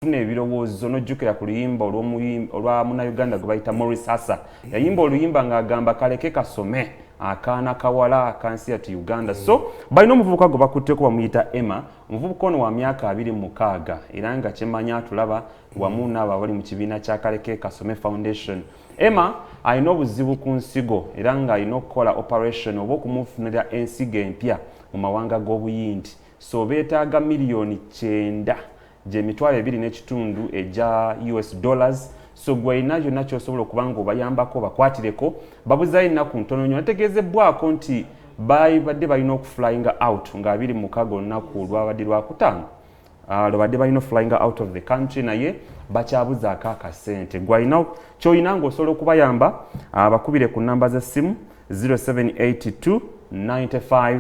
Ebirowoozo n'ojjukira ku luyimba olwa Munnayuganda gwe bayita Morris Hassa yayimba oluyimba ng'agamba kaleke kasome akaana kawala akansi yati Uganda. So balina omuvubuka gwe bakutteko bamuyita Emma, omuvubuka ono wa myaka 26 era nga kyemanya atulaba wamu n'abo abali mu kibiina kya Kaleke Kasome Foundation. Emma alina obuzibu ku nsigo era nga alina okukola operation oba okumufunira ensigo empya mu mawanga g'obuyindi. So beetaaga miliyoni 9 je mitwale 2.5 eja US dollars. So gwe ina yonna ky'osobola okuba ng'obayambako bakwatireko babuzayo ennaku ntono nnyo. Nategeezebbwako nti badde balina okuflyinga out nga 26 olunaku olwabadde lwakutaano lwabadde balina flyinga out of the country naye bakyabuzaako akasente. Gwe alina ky'olina ng'osobola okubayamba bakubire ku namba z'essimu 0782 95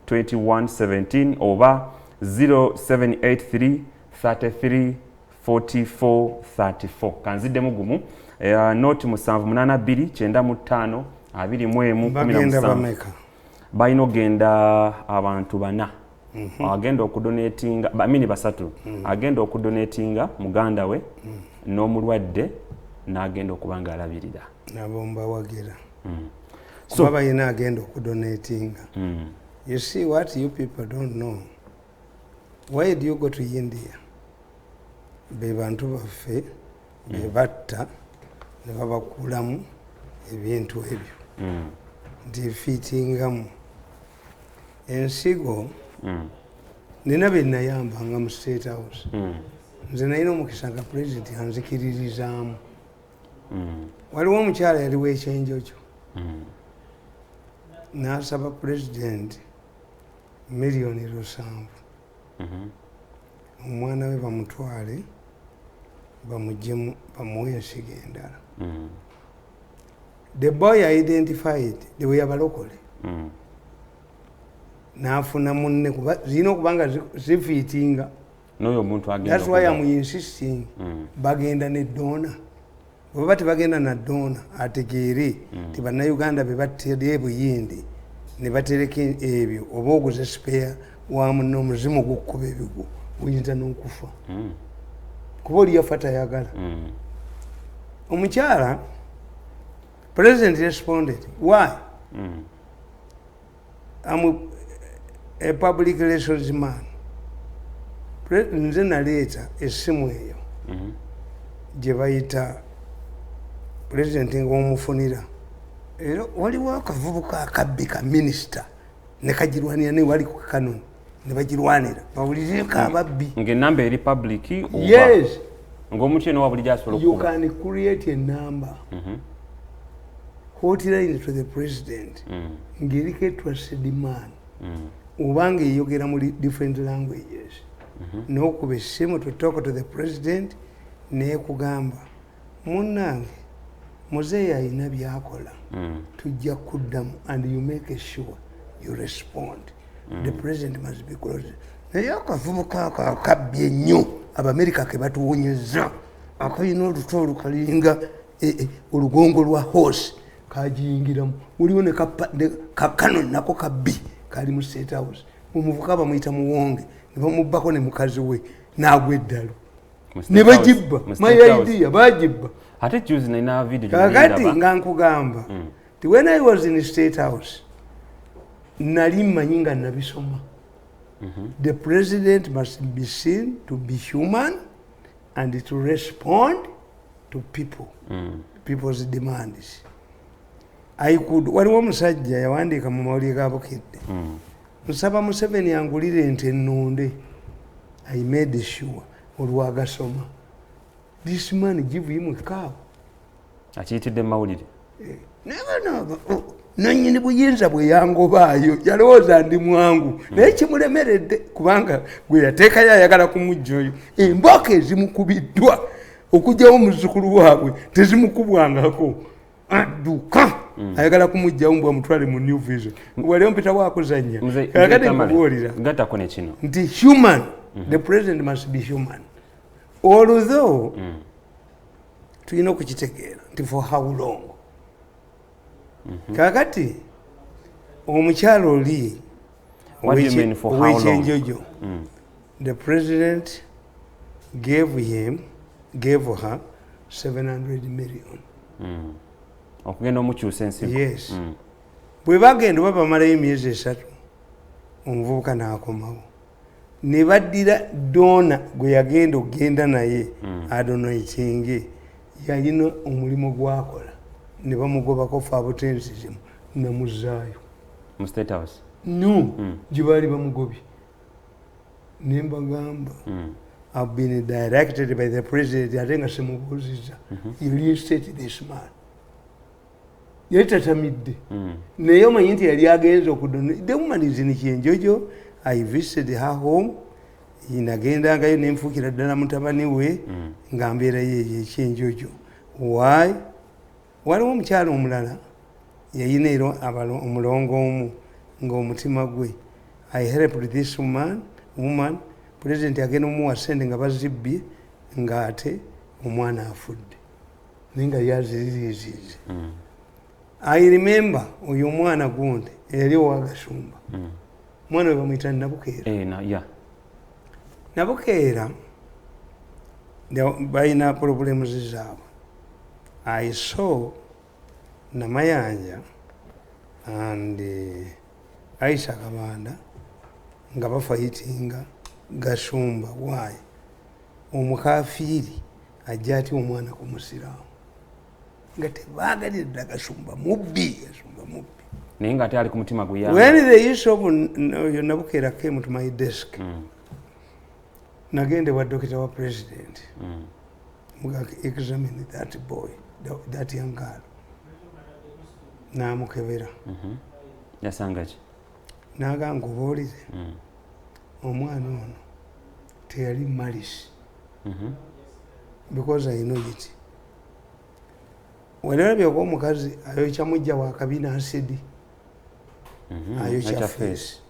2117 oba 0783 33 44 34. Kanzidde mugumu noti 782 95 bayina ogenda abantu bana agenda okudonatinga bamini basatu agenda okudonatinga muganda we n'omulwadde n'agenda okubanga alabirira nabomba wagira so baba yina agenda okudonatinga. You see what you people don't know, why do you go to India? Be bantu baffe be batta ne babakulamu ebintu ebyo ndifitingamu ensigo nina benayambanga mu State House nze nalina omukisa nga president anzikiririzaamu. Waliwo omukyala yaliwo ekyenjo kyo n'asaba president miliyoni 7 omwana we bamutwale bamugye bamuwe ensigo endala. The boy identified the way abalokole n'afuna munne zirina okuba nga zifiitinga n'oyo omuntu agenda. That's why I'm insisting bagenda ne dona bwe bati bagenda na dona ategeere ti bannayuganda be battere ebuyindi ne batereka ebyo oba oguze spare wamu n'omuzimu gukkuba ebigo uyinza n'okufa kuba oli yafa tayagala. Omukyala president responded, why? I'm a public relations man. Nze naleeta essimu eyo gye bayita president ng'omufunira era waliwo akavubuka akabbi ka minisita ne kagirwanira ne wali ku kanoni ne bagirwanira bawulireko ababbi ng'ennamba eri public oba yes ng'omuntu yenna wabuli gy'asobola you can create a number hotline to the president ng'eriko a trusted man oba ng'eyogera mu different languages n'okuba essimu to talk to the president n'ekugamba munnange muzeeyi alina byakola tujja kuddamu and you make sure you respond. The president must be close. Naye akavubuka akabbi ennyo Abamerika ke batuwonyeza akayina oluto olukalinga olugongo lwa horse kagiyingiramu uliwo ne kakanoni nako kabbi kali mu State House omuvuka bamuyita Muwonge ne bamubbako ne mukazi we n'agwa eddalo ne bagibba my idea bagibba. Ate juzi nina video kakati nga nkugamba ti when I was in State House nali mmanyi nga nabisoma. The president must be seen to be human and to respond to people people's demands. Waliwo omusajja yawandiika mu mawulire ga Bukedde nsaba Museveni angulire ente ennonde. I made sure olwagasoma. This man give him a cow. Akiyitidde mu mawulire. Never nanyini buyinza bwe yangobaayo yalowooza ndi mwangu naye kimulemeredde kubanga gwe yateekayo ayagala kumujja oyo emboka ezimukubiddwa okugyawo muzzukulu waabwe tezimukubwangako adduka ayagala kumujjawo mbwa mutwale mu New Vision. Waliwo mpita wakuzannya kakati nkubuulira gatako ne kino nti human the president must be human although tulina okukitegeera nti for how long. Kakati omukyalo oli ow'ekyenjojo the president gave her 700 million. Okugenda omukyusa ensigo. Yes. Bwe bagenda bamalayo emyezi 3 omuvubuka n'akomawo ne baddira dona gwe yagenda okgenda naye adonatinge yalina omulimu gwakola ne bamugobako fabutensizimu namuzaayo mu State House. no gye baali bamugobye ne mbagamba I've been directed by the president ate nga simubuuziza yali estate this man yali tatamidde naye omanyi nti yali agenza okudona the woman is in Kyenjojo. I visited her home nagendangayo nenfuukira ddala mutabani we nga mbeera ye Kyenjojo. Why? Waliwo omukyalo omulala yayina ero omulongo omu ng'omutima gwe I helped this woman president agenda omuwa sente nga bazibbye ng'ate omwana afudde naye nga yaziririiziize. I remember oyo omwana gundi eyali owagasumba mwana we bamuyita Nabukeera. Nabukeera balina problems zaabwe. I saw Namayanja and Aisha Kabanda nga bafayitinga Gasumba. Why? Omukafiiri ajja ati omwana ku musiraamu nga tebaagalira Gasumba mubbi. Naye nga ate ali ku mutima gwe. When the issue of Nabukeera came to my desk, nagende wa doctor wa president examine that boy, that young girl. Namukebera. Yasanga ki? Nagamba obuulire omwana ono teyali malice because I know it. Wenalabyeko omukazi ayokya mujja wa kabina asidi ayokya face.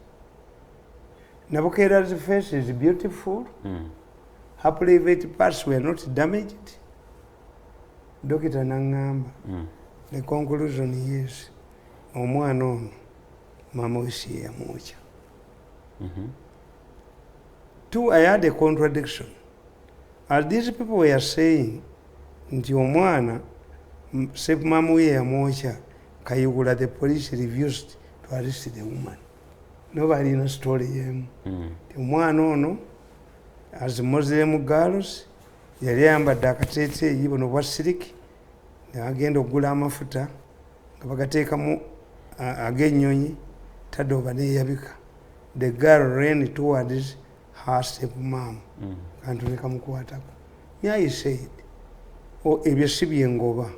Nabukeera's face is beautiful. Her private parts were not damaged. Dokita nangamba the conclusion is omwana ono mama we si yamwokya. Two, I had a contradiction. As these people were saying nti omwana mama we yamwokya Kayugula, the police refused to arrest the woman. Nobody knows story yemu. Omwana ono as Muslim girls yali ayambadde akateeteeyi buno bwa siliki ne bagenda okugula amafuta nga bagateekamu ag'ennyonyi tadooba neeyabika. The girl ran towards her stepmom. Kantu ne kamukwatako. I said, ebyo si byengoba.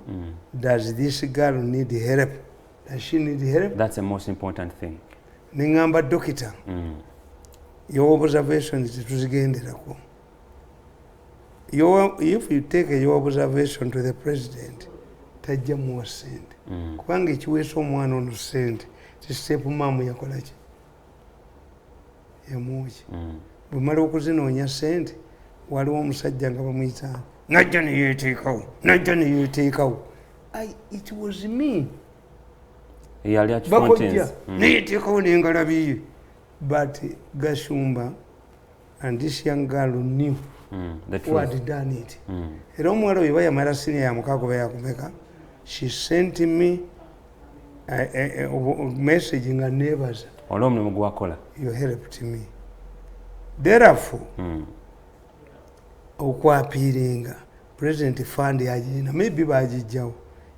Does this girl need help? Does she need help? That's the most important thing. Nengamba dokita. Your observations tetuzigenderako. If you take your observation to the president, tajja muwa ssente. Kubanga ekiweesa omwana ono ssente stepmom yakola ki? Yamwokya. Bwemala okuzinoonya ssente waliwo omusajja nga bamuyita najja neyeteekawo. It was me. Yali akifontaines. Neyeteekawo nengalabiye. But Gasumba and this young girl knew who had done it. Era omuwala oyo yamala senior ya mukaaga oba yakumeka. She sent me a message nga neebaza. Olw'omulimu gwe wakola. You helped me. Therefore, okwapiiringa president fund yagirina maybe bagijjawo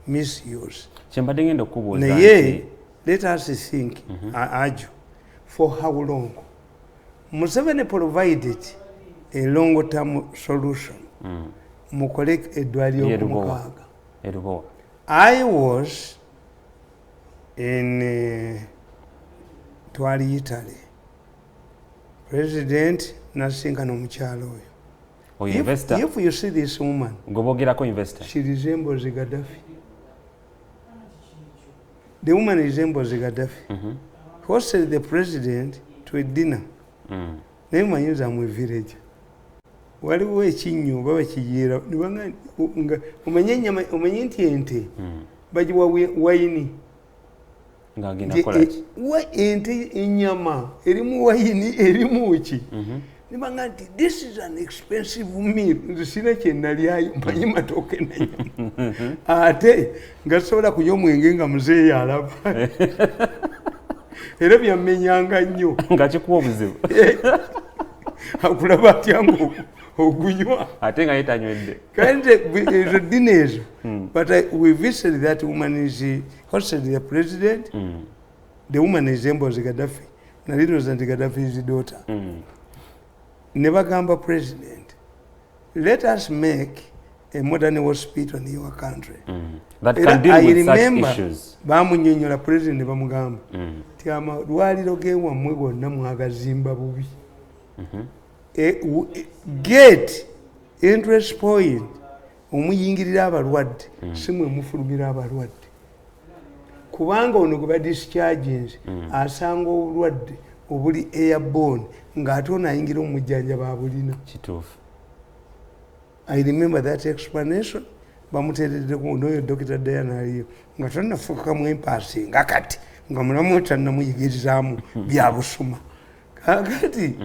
misuse. Kyembadde ngenda okubuuza naye let us think ajo for how long. Museveni provided a long term solution. Mukole eddwaliro okumukaaga. I was in twali Italy. President nasinkana omukyalo oyo. Investor. If you see this woman, investor. She resembles Gaddafi. The woman resembles Gaddafi. Hosted the president to a dinner. Naye manyiza mu village. Waliwo ekinyo baba kigira nga omenye nyama omenye nti ente. Bajiwa wayini. Ngagenda kola ki? Ente enyama erimu wayini erimu ki. nibanga nti this is an expensive meal nze sina kyenalyayo mpanyi matooke nanyama ate nga sobola kunywa omwenge nga muzeeyi alaba era byammenyanga nnyo nga kikuwa obuzibu akulaba atya nga ogunywa ate nga yetanywedde kandi ezo ddina ezo but we visited that woman is hosted the president the woman is Mbozi Gaddafi nalinoza nti Gaddafi is daughter ne bagamba president let us make a modern hospital in your country that can deal with such issues. Bamunyonyola president ne bamugamba ti amalwaliro gewammwe gonna mwagazimba bubi get interest point omuyingirira abalwadde simwe mufulumira abalwadde kubanga ono gwe badischarges asanga obulwadde obuli airborne ng'ate ono ayingira omujjanjaba abulina kituufu. I remember that explanation bamuteereddeko n'oyo Dr. Diana aliyo nga tannafuukamu empasi nga kati nga mulamu tannamuyigirizaamu bya busuma kakati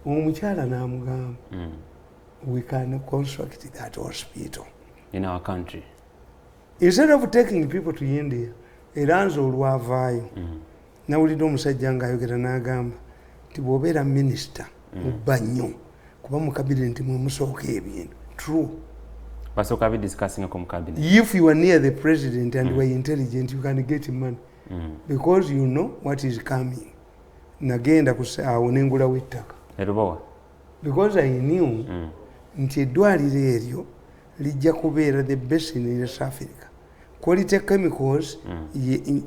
omukyala n'amugamba we can construct that hospital in our country instead of taking people to India. Era nze olwavaayo nawulidde omusajja ng'ayogera n'agamba nti bw'obeera minisita mubba nnyo kuba mu cabinet mwe musooka ebintu true basooka bidiscussingako mu cabinet. If you are near the president and you are intelligent you can get money because you know what is coming. Nagenda awo nengulawo ettaka erubawa because I knew nti eddwaliro eryo lijja kubeera the best in East Africa. Quality chemicals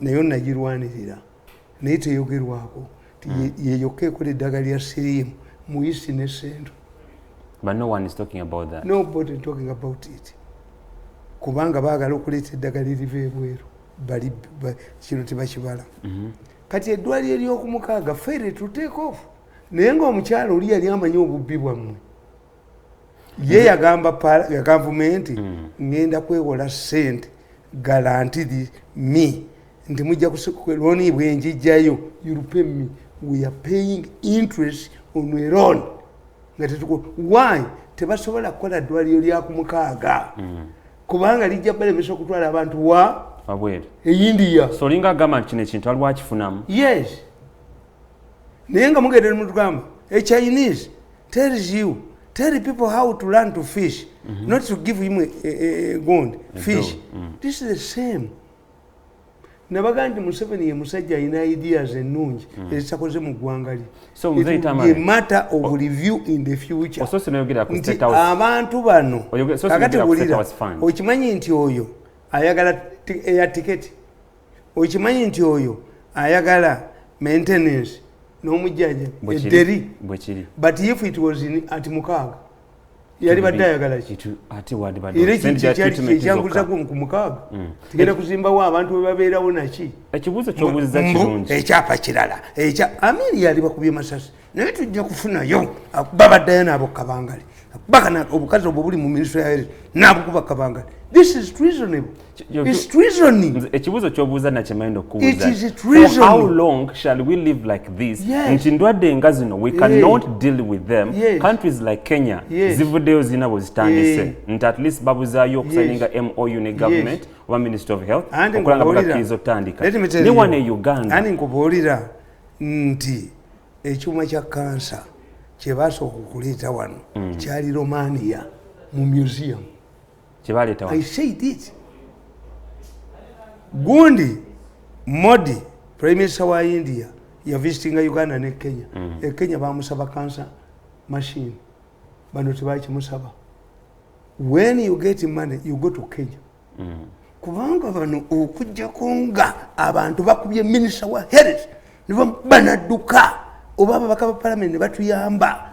nayo nagirwanirira naye teyogerwako yeyokka ekola eddagala lya siriimu mu East ne Central. But no one is talking about that. Nobody talking about it. Kubanga baagala okuleeta eddagala eriva ebweru bali kino tebakibala. Kati eddwaliro ery'okumukaaga failed to take off. Naye ng'omukyalo oli yali amanyi obubbi bwammwe. Ye yagamba gavumenti ngenda kwewola ssente guaranteed me nti mujja kusekuloni bwenjijjayo you'll pay me. We are paying interest on a loan. Why? Tebasobola kukola ddwaliro lya ku mukaaga kubanga lijja balemesa okutwala abantu wa wabweru India. So linga gamba kino ekintu aliwo akifunamu. Yes. Naye nga mugenda mutugamba a Chinese tells you tell people how to learn to fish not to give him a gond fish. This is the same. Nabaga nti Museveni ye musajja alina ideas ennungi ezitakoze mu ggwanga lye. So a matter of review in the future. Nti abantu bano kakati bulira okimanyi nti oyo ayagala air ticket, okimanyi nti oyo ayagala maintenance n'omujjaja edderi. But if it was at mukaaga yali badde ayagala ki ate wadi era ekyanguza ku mukaaga tugenda kuzimbawo abantu bwe babeerawo naki ekibuuzo ky'obuuziza kirungi ekyapa kirala Amiri yali bakubye masasi naye tujja kufunayo akuba baddayo n'abo kabangali akubakana obukazi obwo buli mu minisitule ya health n'abukuba kabangali. This is treasonable. It's treasoning. Ekibuuzo ky'obuuza nakyemayinza okubuuza. It is treason. For how long shall we live like this? Nti ndwadde nga zino we cannot deal with them. Countries like Kenya zivuddeyo zina bwe zitandise nti at least babuzaayo okusaninga MOU ne government oba Ministry of Health okulanga bagakkiriza okutandika. Ne wane Uganda. Ani nkubuulira nti ekyuma kya kansa kye baasooka okuleeta wano kyali Romania mu museum. I said it. Gundi Modi, Prime Minister wa India, ya visiting Uganda ne Kenya. Kenya bamusaba cancer machine. Bano tebachi musaba. When you get money, you go to Kenya. Kubanga bano okujja konga abantu bakubye Minister wa Health. Nibo banaduka. Obaba bakaba parliament ne batuyamba.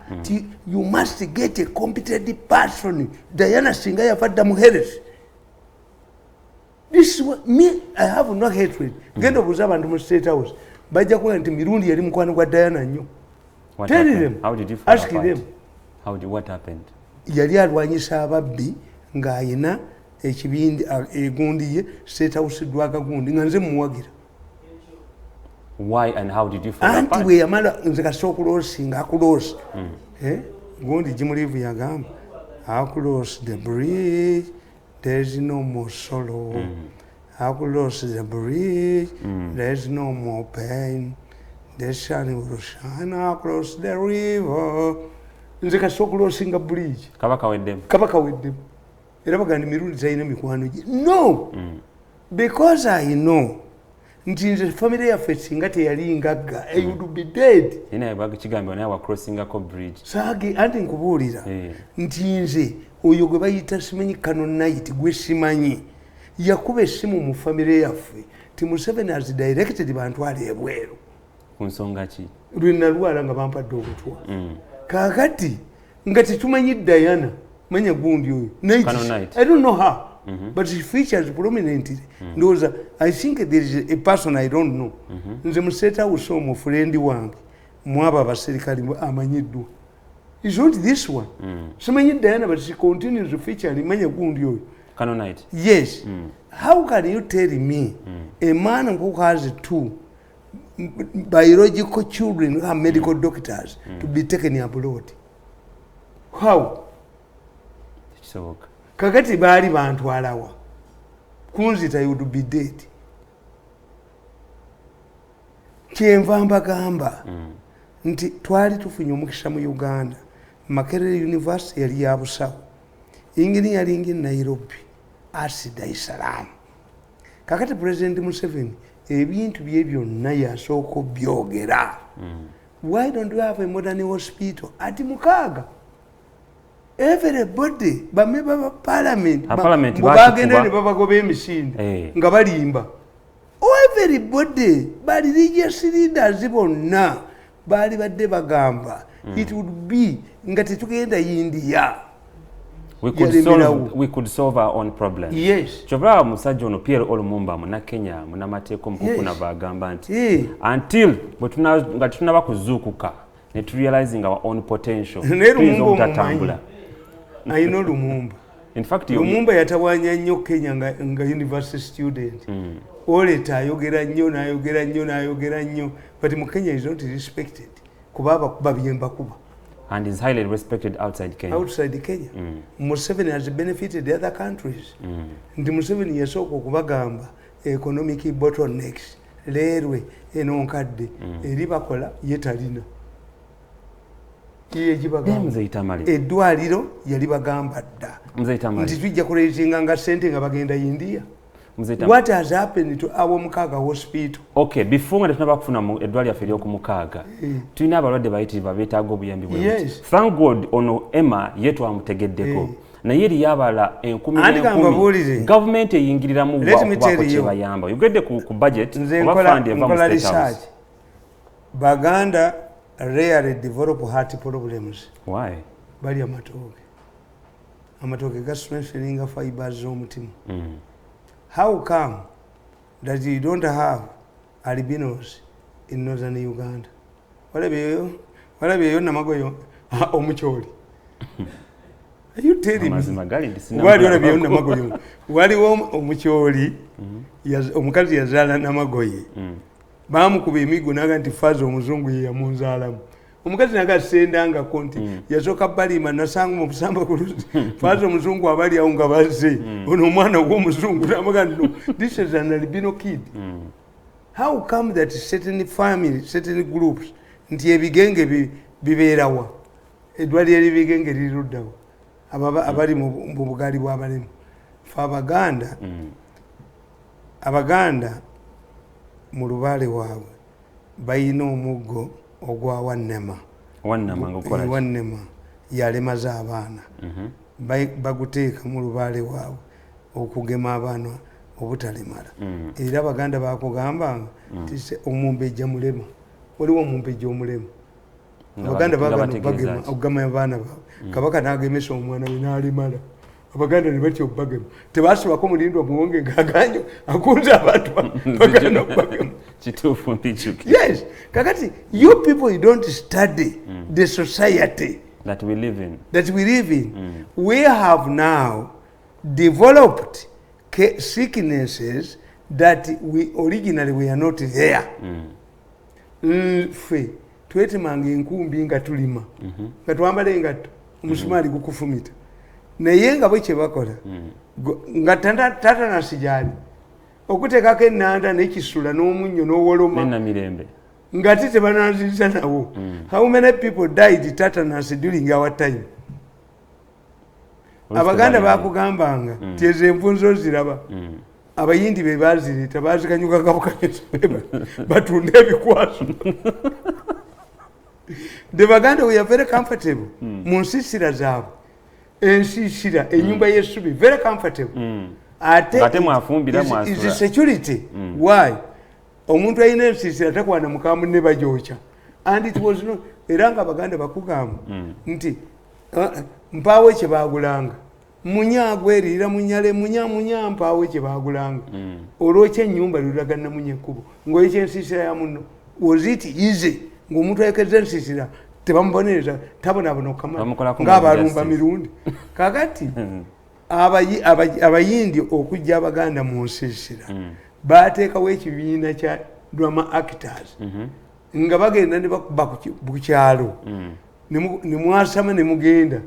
You must get a competent person. Diana Singa yafadda mu Health. This is what me, I have no hatred. Genda obuuza abantu mu State House. Bajja kuwa nti mirundi yali mukwano gwa Diana nnyo. Tell them. How did you ask them. What happened? Yali alwanyisa ababbi ng'ayina ekibindi egundi ye State House dwaga gundi nga nze muwagira. Why and how did you fall anti apart? bwe yamala nze kasita okulosinga akulosi gundi jimulivu yagamba across the bridge there's no more sorrow across the bridge there's no more pain the sun will shine across the river nze kasita okulosinga bridge Kabaka weddemu. era bagandi mirundi talina mikwano gye no because I know nti nze family yaffe singa teyali ngagga I would be dead. Yina bagikigambye naye wa crossingako bridge. Saage anti nkubuulira nti nze oyo gwe bayita simanyi Canon Knight gwe simanyi yakuba essimu mu family yaffe ti Museveni has directed bantwale ebweru. Ku nsonga ki? Lwe nalwala nga bampadde obutwa. Kaakati nga tetumanyi Diana manya gundi oyo Canon Knight. I don't know her. But she features prominently. I think there is a person I don't know. Nze mu State House omu friend wange mwaba abaserikale amanyiddwa. It's not this one. Simanyi Diana but she continues to feature manya gundi oyo. Canon Knight. Yes. How can you tell me a man who has two biological children who are medical doctors to be taken abroad? How? So kakati baali bantwalawa kunzita you would be dead. Kyenva mbagamba nti twali tufunye omukisa mu Uganda Makerere University yali ya busawo engineering in Nairobi asi Dar es Salaam. Kakati President Museveni ebintu bye byonna yasooka byogera. Why don't you have a modern hospital at Mukaga? Everybody bameba ba parliament bagenda ne babagoba emisinde nga balimba. Everybody bali religious leaders bonna bali badde bagamba it would be nga tetugenda India. We could solve our own problems. Yes. Chobra musajja ono Pierre Olumumba muna Kenya muna mateeko mukukuna bagamba nti until nga tunaba kuzuukuka ne to realizing our own potential. Tatambula. I know Lumumba. In fact, Lumumba yatawanya nnyo Kenya nga university student. Oleta ayogera nnyo but mu Kenya is not respected. Kubaba kubabyemba kuba. And is highly respected outside Kenya. Outside Kenya. Museveni has benefited the other countries. Ndi Museveni yasooka okubagamba economic bottlenecks leerwe enonkadde eri bakola ye talina. Eddwaliro yali bagamba dda nti tujja kuleetinga nga ssente nga bagenda India. What has happened to our Mukaga hospital? Okay, before nga tetunaba kufuna eddwaliro yaffe ery'oku Mukaga tulina abalwadde bayitirivu beetaaga obuyambi bwe buti. Thank God ono Emma ye twamutegeddeko naye eriyo abala 10,000 gavumenti eyingiriramu okubaako kye bayamba. Yogedde ku budget oba fund eva mu State House. Baganda rarely develop heart problems. Why? Bali amatoke gasmeshing fibers z'omutima. How come that you don't have albinos in northern Uganda? Walabeyo namagoyo omucholi. Are you telling me? Walabeyo namagoyo. Waliwo omucholi omukazi yazaala namagoye. Bamukuba emigo naga nti Fazo omuzungu ye yamunzaalamu. Omukazi naga sendanga konti yasoka balima nasanga mu busamba kuluzi. Fazo omuzungu abali awo nga bazze. Ono omwana gw'omuzungu namaga no this is an albino kid. How come that certain families, certain groups nti ebigenge bibeerawa eddwaliro ebigenge liruddawo abali mu bugali bw'abalemu. Fa Abaganda mu lubaale waabwe bayina omuggo ogwa Wannema yalemaza abaana baguteeka mu lubaale waabwe okugema abaana obutalemala. Era Abaganda bakugambanga ti omumbejja mulema waliwo omumbejja omulema. Abaganda bagema okugema abaana baabwe. Kabaka n'agemesa omwana we n'alemala. Abaganda ne batyo bagema tebaasibako mulindwa muwonge ng'aganyo akunza abantu baganda okubagema. Yes, kakati you people you don't study the society that we live in. We have now developed sicknesses that we originally were not there. ffe twetemanga enkumbi nga tulima nga twambala engatto omusumaali gukufumita naye nga bwe kye bakola nga tatanasi gyali okuteekako ennanda n'ekisula n'omunnyo n'owoloma n'enamirembe nga ti tebananziriza nawo. How many people died tetanus during our time? Abaganda bakugambanga teze enfunzo ziraba abayindi be bazirita bazikanyuka kabukanyesa batunda ebikwaso. The Baganda we are very comfortable. Munsisira zaabwe ensisira enyumba y'essubi very comfortable. Ate mwafumbira mwasula is security. Why? Omuntu ayina ensisira takwana mukamu ne bajocha. And it was no eranga Abaganda bakugamba nti mpawe kye bagulanga munyagwerira munyale munya mpawe kye bagulanga olwoche ennyumba lulagana munyekubo ngoye ensisira ya muno was it easy ng'omuntu ayekeza ensisira tebamubonereza tabona kama ng'abalumba mirundi kakati abayindi okujja Abaganda mu nsisira bateekawo ekibiina kya drama actors nga bagenda ne bakuba ku kyalo ne mwasama ne mugenda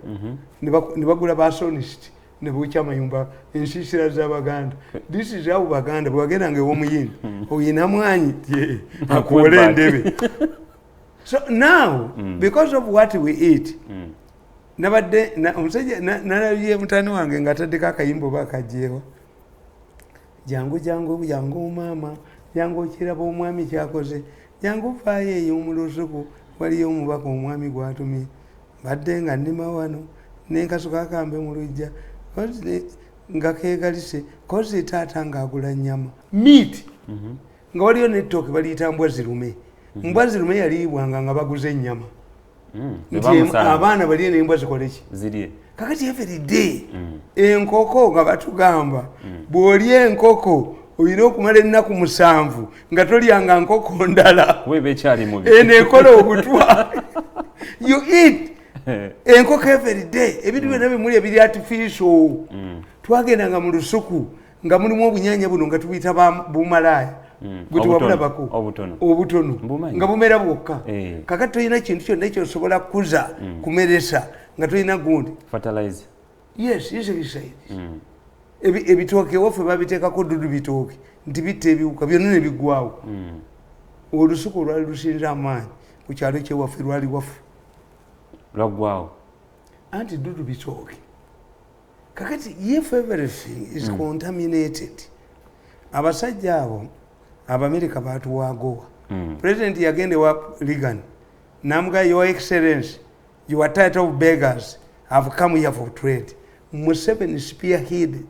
ne bagula basonist ne bukya amayumba ensisira z'Abaganda. This is how Baganda bwagenda ng'ew'omuyindi oyina mwanyi akuwola endebe. So now because of what we eat nabadde omusajja nalabye mutani wange ng'ataddeko akayimbo bakagyewa jangu mama jangu okiraba omwami kyakoze jangu faayo eyo mu lusuku waliyo omubaka omwami gwatumye badde nga nnima wano n'enkasuka akambe mu lujja nga keegalise kozi taata ng'agula nnyama meat nga waliyo n'ettooke baliyita mbwa zirume. Mbwa zirume yaliibwanga nga baguze ennyama nti abaana baliye n'embwa zikoleki zirye kakati every day enkoko nga batugamba bw'olya enkoko oyina okumala ennaku 7 nga tolyanga nkoko ndala webe ekyali mubi neekola obutwa you eat enkoko every day ebintu byonna bimuli ebiri artificial. Twagendanga mu lusuku nga mulimu obunyanya buno nga tubuyita bumalaya buti wabulabako obutono nga bumera bwokka kakati tolina kintu kyonna ekyosobola kuza kumeresa nga tolina gundi fertilizer. Yes, insecticide. Ebitooke waffe babiteekako dudu bitooke nti bitta ebiwuka byonna ne biggwawo. Olusuku lwali lusinza amaanyi ku kyalo kyewaffe lwali waffe lwaggwawo anti dudu bitooke. Kakati if everything is contaminated abasajja abo Abamerika batuwaagowa. President yagende wa Reagan namuga your excellency your title of beggars have come here for trade. Museveni spearheaded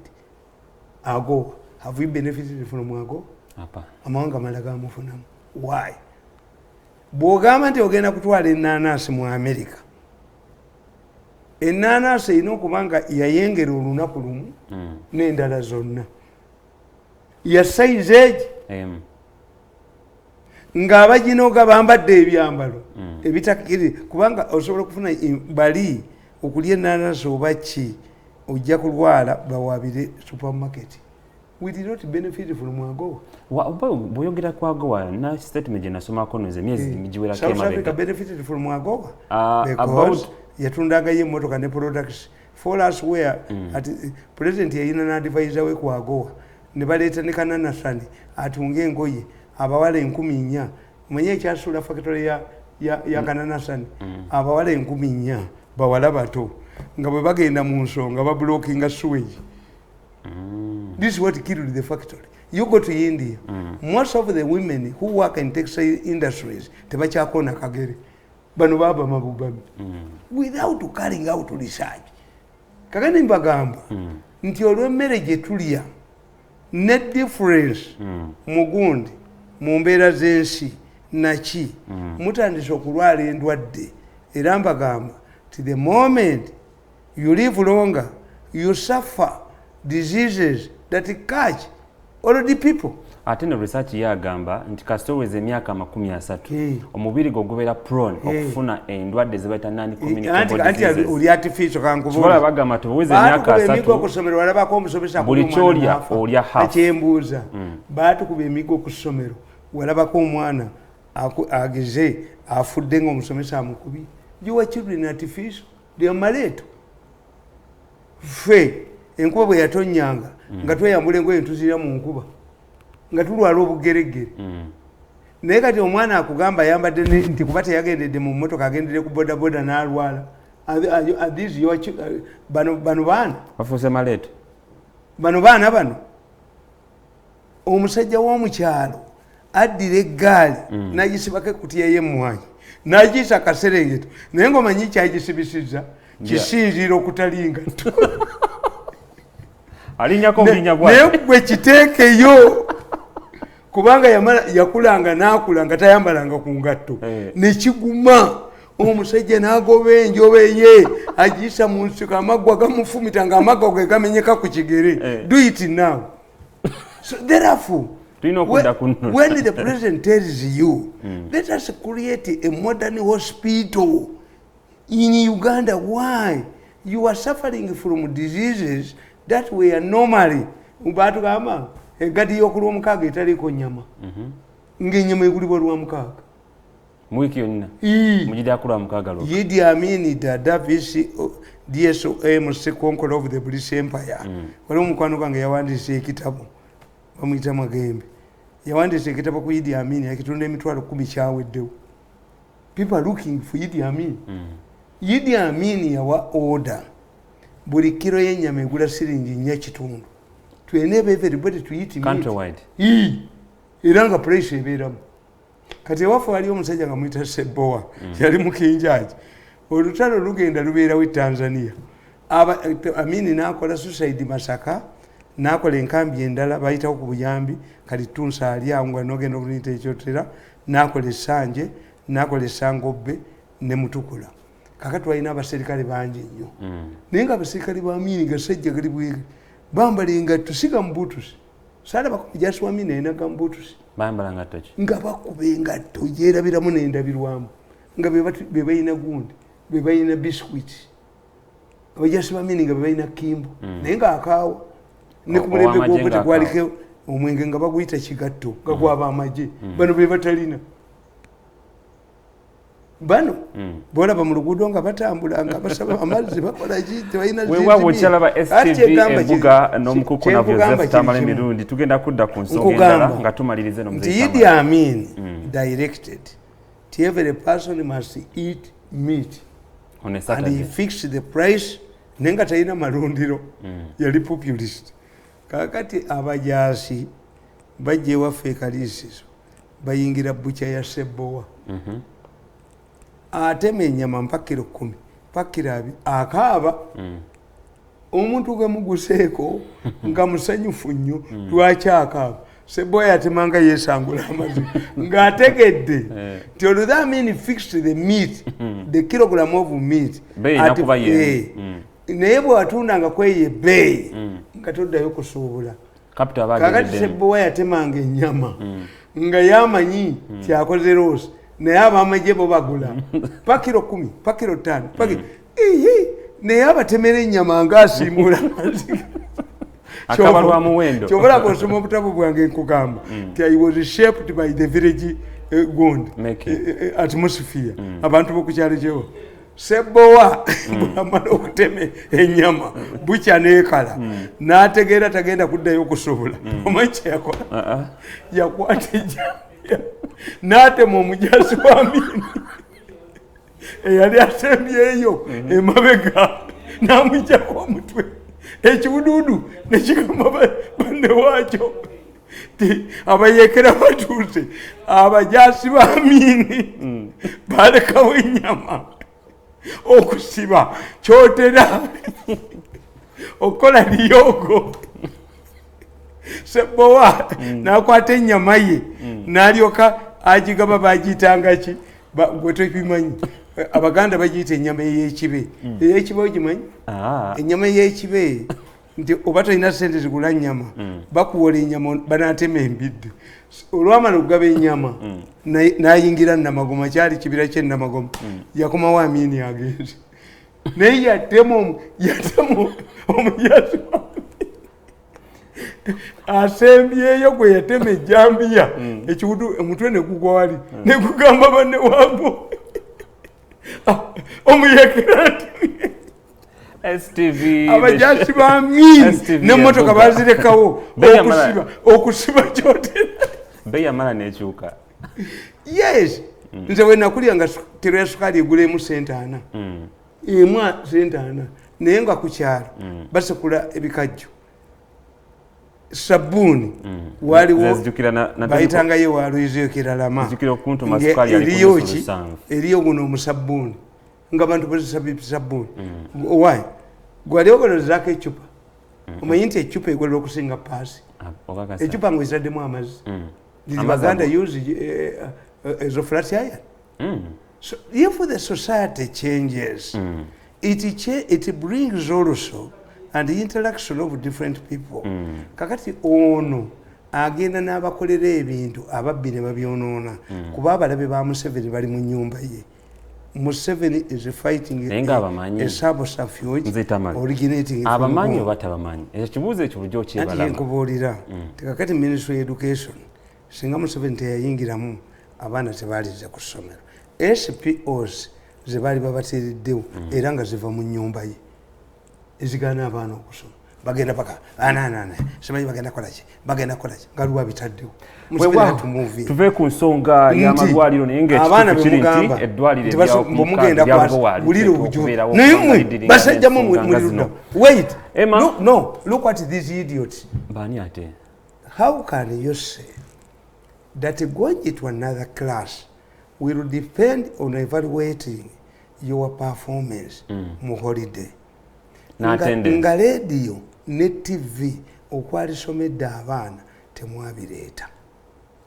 AGOA. Have we benefited from AGOA? Amawanga malaga amufunamu. Why? Bw'ogamba nti ogenda kutwala ennaanansi mu America. Ennaanansi erina okuba nga yayengera olunaku lumu n'endala zonna. Ya size egi ng'abaginoga bambadde ebyambalo ebitakiri kubanga osobola okufuna bali okulya ennaanansi oba ki ojja kulwala bawabire supermarket. We did not benefit from AGOA. Bw'oyogera ku AGOA na statement gye nasomako noze emyezi migiwerako emabega. South Africa benefited from AGOA because yatundangayo emmotoka ne products for us where at president yayina n'advisor we ku AGOA ne baleeta ne kananasani atunga engoye abawala 4,000 mwenye ekyasula factory ya kananasani abawala 4,000 bawala bato nga bwe bagenda mu nsonga bablockinga sewage. This is what killed the factory. You go to India, most of the women who work in textile industries tebakyakona kagere bano baba mabubami without carrying out research. Kakati mbagamba nti olw'emmere gye tulya ne difference mugundi mu mbeera z'ensi naki mutandise okulwala endwadde era mbagamba to the moment you live longer you suffer diseases that catch already people. Ate ne research yagamba nti kasitoweza emyaka 30 omubiri gwo gubeera prone okufuna endwadde ze bayita anti oli artificial kankubola bagamba tuweze emyaka 3 emigo okusomero walabako omusomesa buli kyolya olya half ekyembuuza baatukuba emigo ku ssomero walabako omwana ageze afudde ng'omusomesa amukubi your children artificial they are maleto ffe enkuba bwe yatonyanga nga tweyambula engoye ntuzira mu nkuba nga tulwala obugeregere naye kati omwana akugamba ayambadde nti kuba teyagendedde mu mmotoka agendedde ku bodaboda n'alwala bano baana bafuuse maleto bano baana bano omusajja w'omukyalo addira eggaali n'agisibako ekutiya y'emmwanyi n'agiyisa akaserengeto naye ng'omanyi kyagisibisizza kisinziira okutalinga alinyako obulinya bwayo naye gwe kiteekeyo kubanga yakulanga n'akula nga tayambalanga ku ngatto ne kiguma omusajja n'agoba enjobe ye agiyisa mu nsiko amaggwa gamufumita ng'amaggwa ge gamenyeka ku kigere do it now so therefore when the president tells you let us create a modern hospital in Uganda, why? You are suffering from diseases that were normally ubatu kama egati yokulwa mukaaga etaliko nyama ng'enyama egulibwa lwa mukaaga mu wiki yonna mujida akulwa mukaaga lo Idi Amin Dada visi DSOM Sekonkolo of the British Empire wali omukwano gwange yawandiise ekitabo bamuyita Magembe yawandiise ekitabo ku Idi Amin yakitunda emitwalo 10 kyaweddewo people are looking for Idi Amin Idi Amin yawa order buli kilo y'ennyama egula siringi 4 kitundu twenebe everybody to eat meat countrywide era nga price ebeeramu kati ewafu wali omusajja nga muyita Sebowa yali mukinjaji olutalo lugenda lubeerawo e Tanzania Amini n'akola suicide Masaka n'akola enkambi endala bayitawo ku buyambi kati tunsa ali awo nga n'ogenda okuniyita ekyotera n'akola essanje n'akola essangobbe ne Mutukula kakati walina abaserikale bangi nnyo naye nga abaserikale ba Amini gasajja gali bwege bambala engatto siga mubutusi salaba ku Jasi wa Amini ayina ga mubutusi bambala ngatto ki nga bakuba engatto yeerabiramu n'endabirwamu nga be balina gundi be balina biscuit abajasi ba Amini nga be balina kimbo naye nga akaawa ne ku mulembe gw'ogwo tegwaliko omwenge nga baguyita kigatto nga gwaba amagye bano be batalina bano bolaba mu luguudo nga batambula nga basaba amazzi bakola ki tebalina weewaawo kyalaba STV embuga n'omukuku na Joseph Tamale mirundi tugenda kudda ku nsonga endala nga tumalirize n'omuzeyi Idi Amin directed every person must eat meat on a and Saturday he fixed the price nenga talina malundiro yali populist kakati abajasi bajje waffe kalisizo bayingira bucha ya Sebowa atema ennyama mpakiro 10 pakiro 2 akaaba omuntu gwe muguseeko nga musanyufu nnyo lwaki akaaba Seboya atemanga yesangula amazi ng'ategedde nti olwo that mean fixed the meat the kilogram of meat naye bwe watundanga kweye bbeeyi nga toddayo kusuubula kakati Seboya yatemanga ennyama nga yamanyi kyakoze roosi naye abamagye bo bagula pakiro 10 pakiro 5 pakiro naye abatemera ennyama ng'asiimula akabalwa muwendo kyobola kusoma obutabo bwange nkugamba nti I was shaped by the village gond atmosphere abantu b'okukyalo kyewo Sebowa bwamala okutema ennyama bukya n'ekala n'ategeera tagenda kuddayo okusobola omanyi kyeyakola yakwata ejjambiya n'atema omujasi wa Amini eyali atembyeyo emabega n'amwijjako omutwe ekibuduudu nekigamba banne waakyo abayekera batuuse abajasi ba Amini balekawo ennyama okusiba kyotera okukola liyogo Sebowa n'akwata ennyama ye n'alyoka agigaba bagiyitanga ki gwe tokimanyi Abaganda bagiyita ennyama ey'ekibe ey'ekibe ogimanyi ennyama ey'ekibe nti oba tolina ssente zigula nnyama bakuwola ennyama banaatema embidde olwamala okugaba ennyama n'ayingira Namagoma kyali kibira kye Namagoma yakomawo Amini agenze naye yatema omujasi asembyeyo gwe yatema ejjambiya ekiwudu omutwe ne gugwa wali ne gugamba banne waabo omuyekera nti STV abajasi ba mini n'emmotoka bazirekawo okusiba kyotera beya mala nekyuka. Yes, nze we nakulya nga tero ya sukali egulemu sente 4 emwa sente 4 naye nga ku kyalo basekula ebikajjo sabuni waliwo bayitangayo walwiziyo kiralama eriyo guno omusabuni nga bantu bazisabi sabuni why gwali ogolozako ecupa omanyi nti ecupa egolera okusinga paasi ecupa ngo eziraddemu amazzi baganda use ezo flat iron. So if the society changes it brings also and the interaction of different people. Kakati ono agenda n'abakolera ebintu ababbi ne babyonoona kuba abalabe ba Museveni bali mu nnyumba ye. Museveni is fighting a subterfuge originating from abamanyi batabamanyi ekibuuzo ekyo bujo kyebalama ati nkubuulira kakati Ministry of Education singa Museveni teyayingiramu abaana tebalize ku ssomero SPOs ze baali babatiriddewo era nga ziva mu nnyumba ye ezigana abaana okusoma bagenda paka simanyi bagenda kolaki nga luwa bitaddewo tuve ku nsonga y'amalwaliro naye ng'ekikiri nti eddwaliro bulira obujuvu naye mmwe basajjamu muli ludda wait no look at these idiots baani ate how can you say that going to another class will depend on evaluating your performance mu holiday nga radio ne TV okwalisomedde abaana temwabireeta.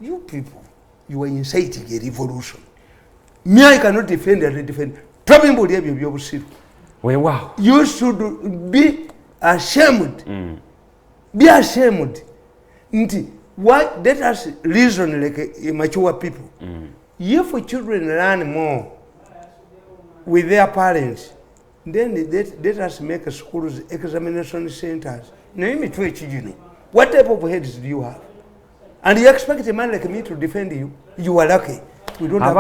You people, you are inciting a revolution. Me, I cannot defend and defend. Trabimbuli ebyo byobusiru. Wow. You should be ashamed. Be ashamed. Nti, why? Let us reason like a mature people. If children learn more with their parents, then let us make schools examination centers. Name it which you know. What type of heads do you have? And you expect a man like me to defend you? You are lucky. We don't have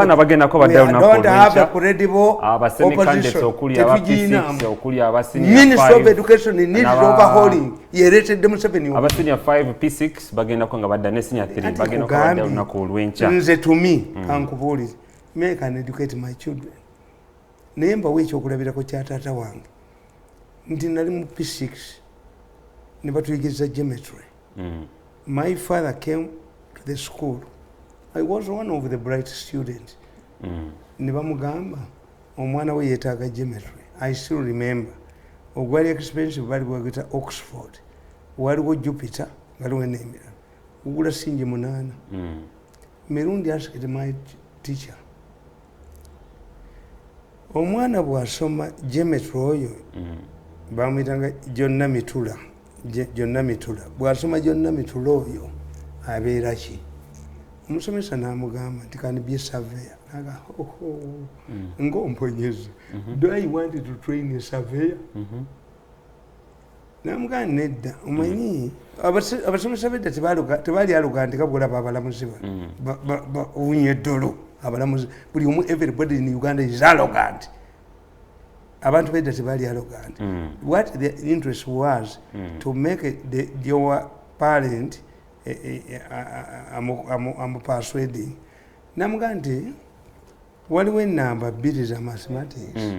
a credible opposition. Ministry of Education needs overhauling. You rated them 7 years. Aba senior 5 P6 bagenda kwanga badda ne senior 3 bagenda kwa badda lunaku olwencha. Nze to me kankubuuliza me can educate my children. Naye mbawa ekyokulabirako kya taata wange nti nali mu P6 ne batuyigiriza geometry. My father came to the school. I was one of the bright students. Ne bamugamba omwana we yeetaaga geometry. I still remember. Ogwali expensive bali gwagita Oxford. Waliwo Jupiter, waliwo n'emirala. Ugula singi 8. Mirundi asked my teacher. Omwana bw'asoma geometry oyo bamuyitanga Jonna Mitula. Jonna Mitula bw'asoma Jonna Mitula oyo abeera ki? Omusomesa n'amugamba nti can be a surveyor. Naga ng'omponyeza. Do I want to train a surveyor? N'amugamba nedda omanyi abasomesa bedda tebaali aluga nti kabulaba abalamuzi bawunye eddolo abalamuzi buli omu everybody in Uganda is arrogant. Abantu bedda tebaali arrogant. What the interest was to make your parent I'm persuading. Namugamba nti waliwo ennamba 2 za mathematics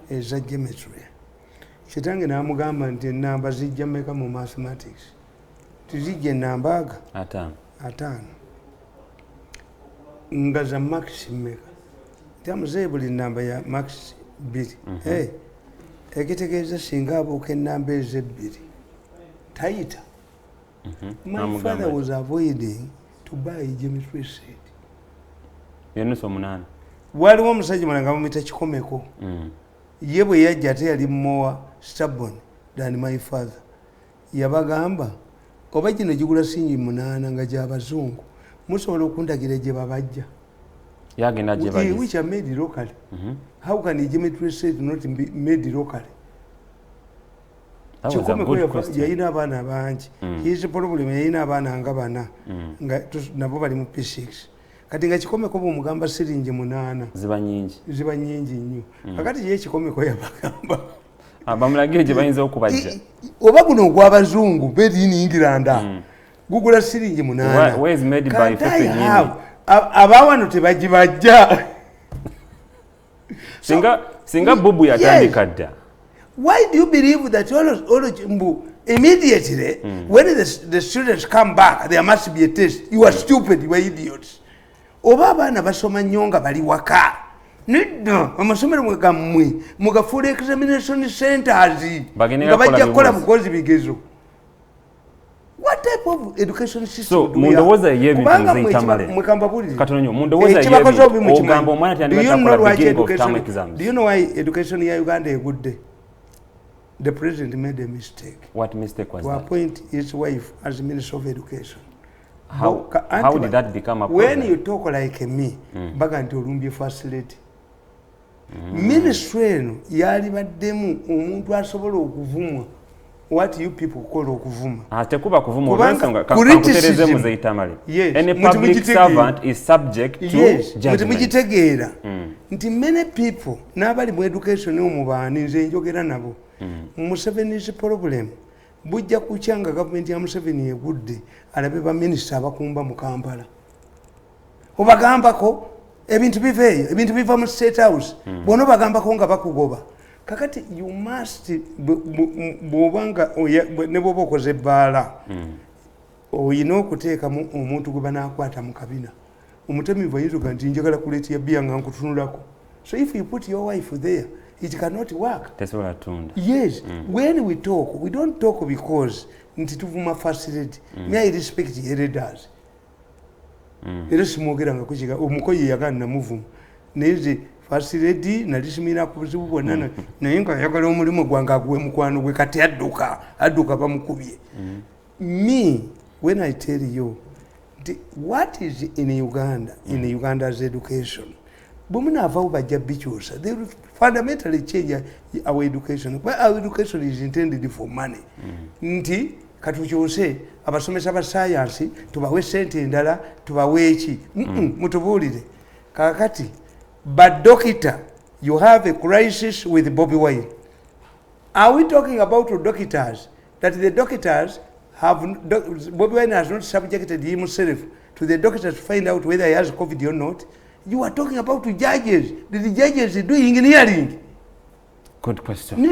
eza geometry. Kitange n'amugamba nti ennamba zijja mmeka mu mathematics? Tizijja ennamba aga 5 nga za max mmeka? Tamuzeeyi buli nnamba ya max 2. Ekitegeeza singa abuuka ennamba ez'ebbiri tayita. My father was avoiding to buy a geometry set. Yenuso 8. Waliwo omusajja mulanga bamuyita Kikomeko. Ye bwe yajja ate yali more stubborn than my father. Yabagamba oba gino gigula singi 8 nga gy'abazungu musobola okundagira gye babajja. Yagenda gye bajja. Which are made locally. How can a geometry set not be made locally? Chikomeko yalina abaana bangi. His problem yalina abaana nga bana nga nabo bali mu P6. Kati nga Chikomeko bw'omugamba siringi 8 ziba nyingi nnyo. Kakati ye Chikomeko yabagamba bamulagire gye bayinza okubajja oba guno ogw'abazungu made in England gugula siringi 8 where is made by Pepe abawano tebagibajja singa bubu yatandika dda. Why do you believe that immediately when the students come back there must be a test? You are stupid, you are idiots. Oba abaana basoma nnyo nga bali waka nedda amasomero mwegammwe mugafuula examination centers nga bajja kukola bukozi bigezo. What type of education system so mundowoza y'ebintu muzeitamale katonyo mundowoza y'ebintu ogamba omwana tandika kola beginning of term exams. Do you know why education ya Uganda egudde? The president made a mistake. What mistake was that? To appoint his wife as Minister of Education. How did that become a problem? When you talk like me, baga nti olumbye facility. Ministry eno yali baddemu omuntu asobola okuvumwa. What you people call okuvuma. Tekuba kuvuma olwensonga kakutereze muzeitamale. Any public servant is subject to judgment. Mugitegeera nti many people n'abali mu education omubaani nze njogera nabo. Museveni's problem bujja kukyanga government ya Museveni egudde alabe ba minister abakumba mu Kampala obagambako ebintu biveeyo ebintu biva mu State House bono bagambako nga bakugoba kakati you must bwobanga ne bwoba okoze ebbaala oyina okuteekamu omuntu gwe banaakwata mu kabina omutemivu ayinza nti njagala kuleeta ya bbiya nga nkutunulako. So if you put your wife there it cannot work. Yes. When we talk, we don't talk because ntituvuma facility. Me I respect the elders. Era simwogera nga kukiga omukoyi yagana namuvumu. Neze facility nalisimira ku buzibu bwonna naye nga yagala omulimu gwange agwe mukwano gwe kati adduka bamukubye. Me when I tell you what is in Uganda, in Uganda's education, Bumunava bajja bikyusa. They will fundamentally change our education. Well, our education is intended for money. Nti katukyuse abasomesa ba science tubawe sente endala tubawe eki mutubuulire kakati but doctor you have a crisis with Bobby Wine. Are we talking about doctors that the doctors have Bobby Wine has not subjected himself to the doctors to find out whether he has COVID or not? You are talking about judges. Did the judges do engineering? Good question.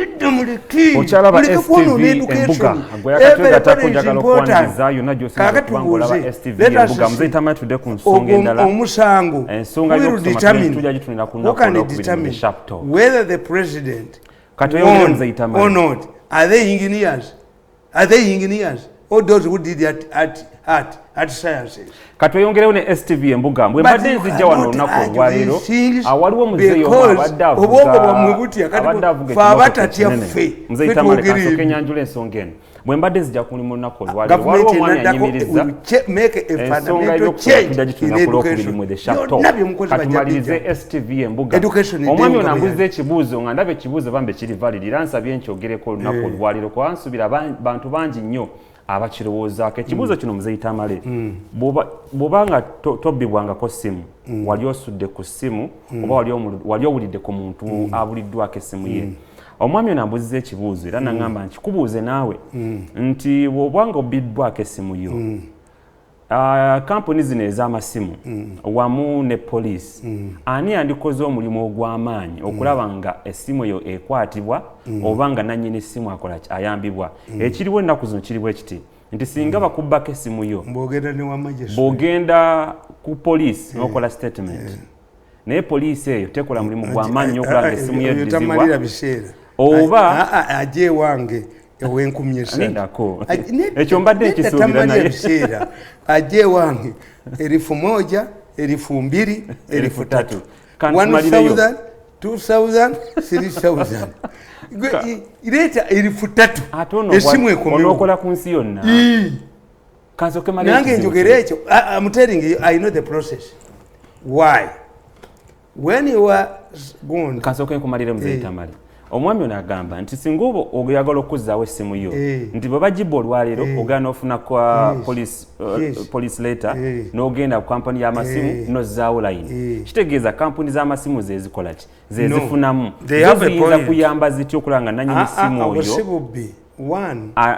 Ochalaba STV embuga agweyakatwega takunjagala okwaniriza yonna gy'osinza okubangolaba STV embuga muzeyitama tudde ku nsonga endala omusango ensonga y'okusoma tujja gitunira ku nnaku olwokubiri sharp talk whether the president katoyongere muzeyitama or not. Are they engineers? Are they engineers? Or those who did at sciences? Katweyongerewo ne STV embuga mbwe mbadde nzijja wano olunaku olwaleero awaliwo muzeeyo abadde avuga muzeyitamale kasooka enyanjula ensonga eno bwe mbadde nzijja ku mulimu olunaku olwaleero waliwo omwami anyimiriza ensonga y'okusoma tujja gitunira ku lwokubiri mu the sharp talk katumalirize STV embuga omwami ono ambuliza ekibuuzo nga ndaba ekibuuzo bambe kiri valid era nsabye nkyogereko olunaku olwaleero kuba nsubira bantu bangi nnyo abakirowoozaako ekibuuzo kino muzeyitamale bw'obanga tobbibwangako ssimu wali osudde ku ssimu oba wali owulidde ku muntu abuliddwako essimu ye omwami ono ambuziza ekibuuzo era naŋŋamba nkikubuuze naawe nti bw'obwanga obbiddwako essimu yo kampuni zino ez'amasimu wamu ne poliisi ani yandikoze omulimu ogw'amaanyi okulaba nga essimu eyo ekwatibwa oba nga nannyini essimu akola ayambibwa ekiriwo ennaku zino kiriwo ekiti nti singa bakubbako essimu yo bw'ogenda ku poliisi n'okola statement naye poliisi eyo tekola mulimu gw'amaanyi okulaba nga essimu yo eddizibwa oba ajje wange ewenkumye esatu ekyo mbadde nkisuubira naye ajje wange 1000 2000 3000 1000 2000 3000 ileta 3000 esimu ekomyewo onokola ku nsi yonna kansoke nange njogera ekyo I'm telling you I know the process. Why when you are going kansoke nkumalire muzeyitamale omwami ono agamba nti singa oyagala okuzzaawo essimu yo nti bwe bagibba olwaleero ogenda ofuna kwa police letter n'ogenda ku kampuni y'amasimu nozzaawo layini kitegeeza kampuni z'amasimu zezikola ki zezifunamu ziyinza kuyamba zitya okulaba nga nannyini ssimu oyo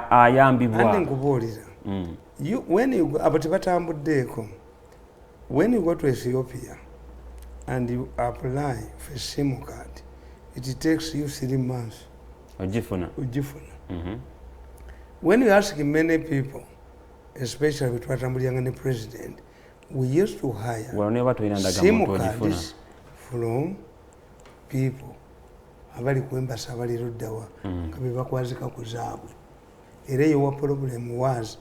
ayambibwa abo tebatambuddeeko. When you go to Ethiopia and you apply for a SIM card, it takes you 3 months. Ujifuna. When you ask many people, especially with the president, we used to hire SIM cards from people. Abali kwembasa abali ruddawa kabe bakwazika ku zaabwe. Era your problem was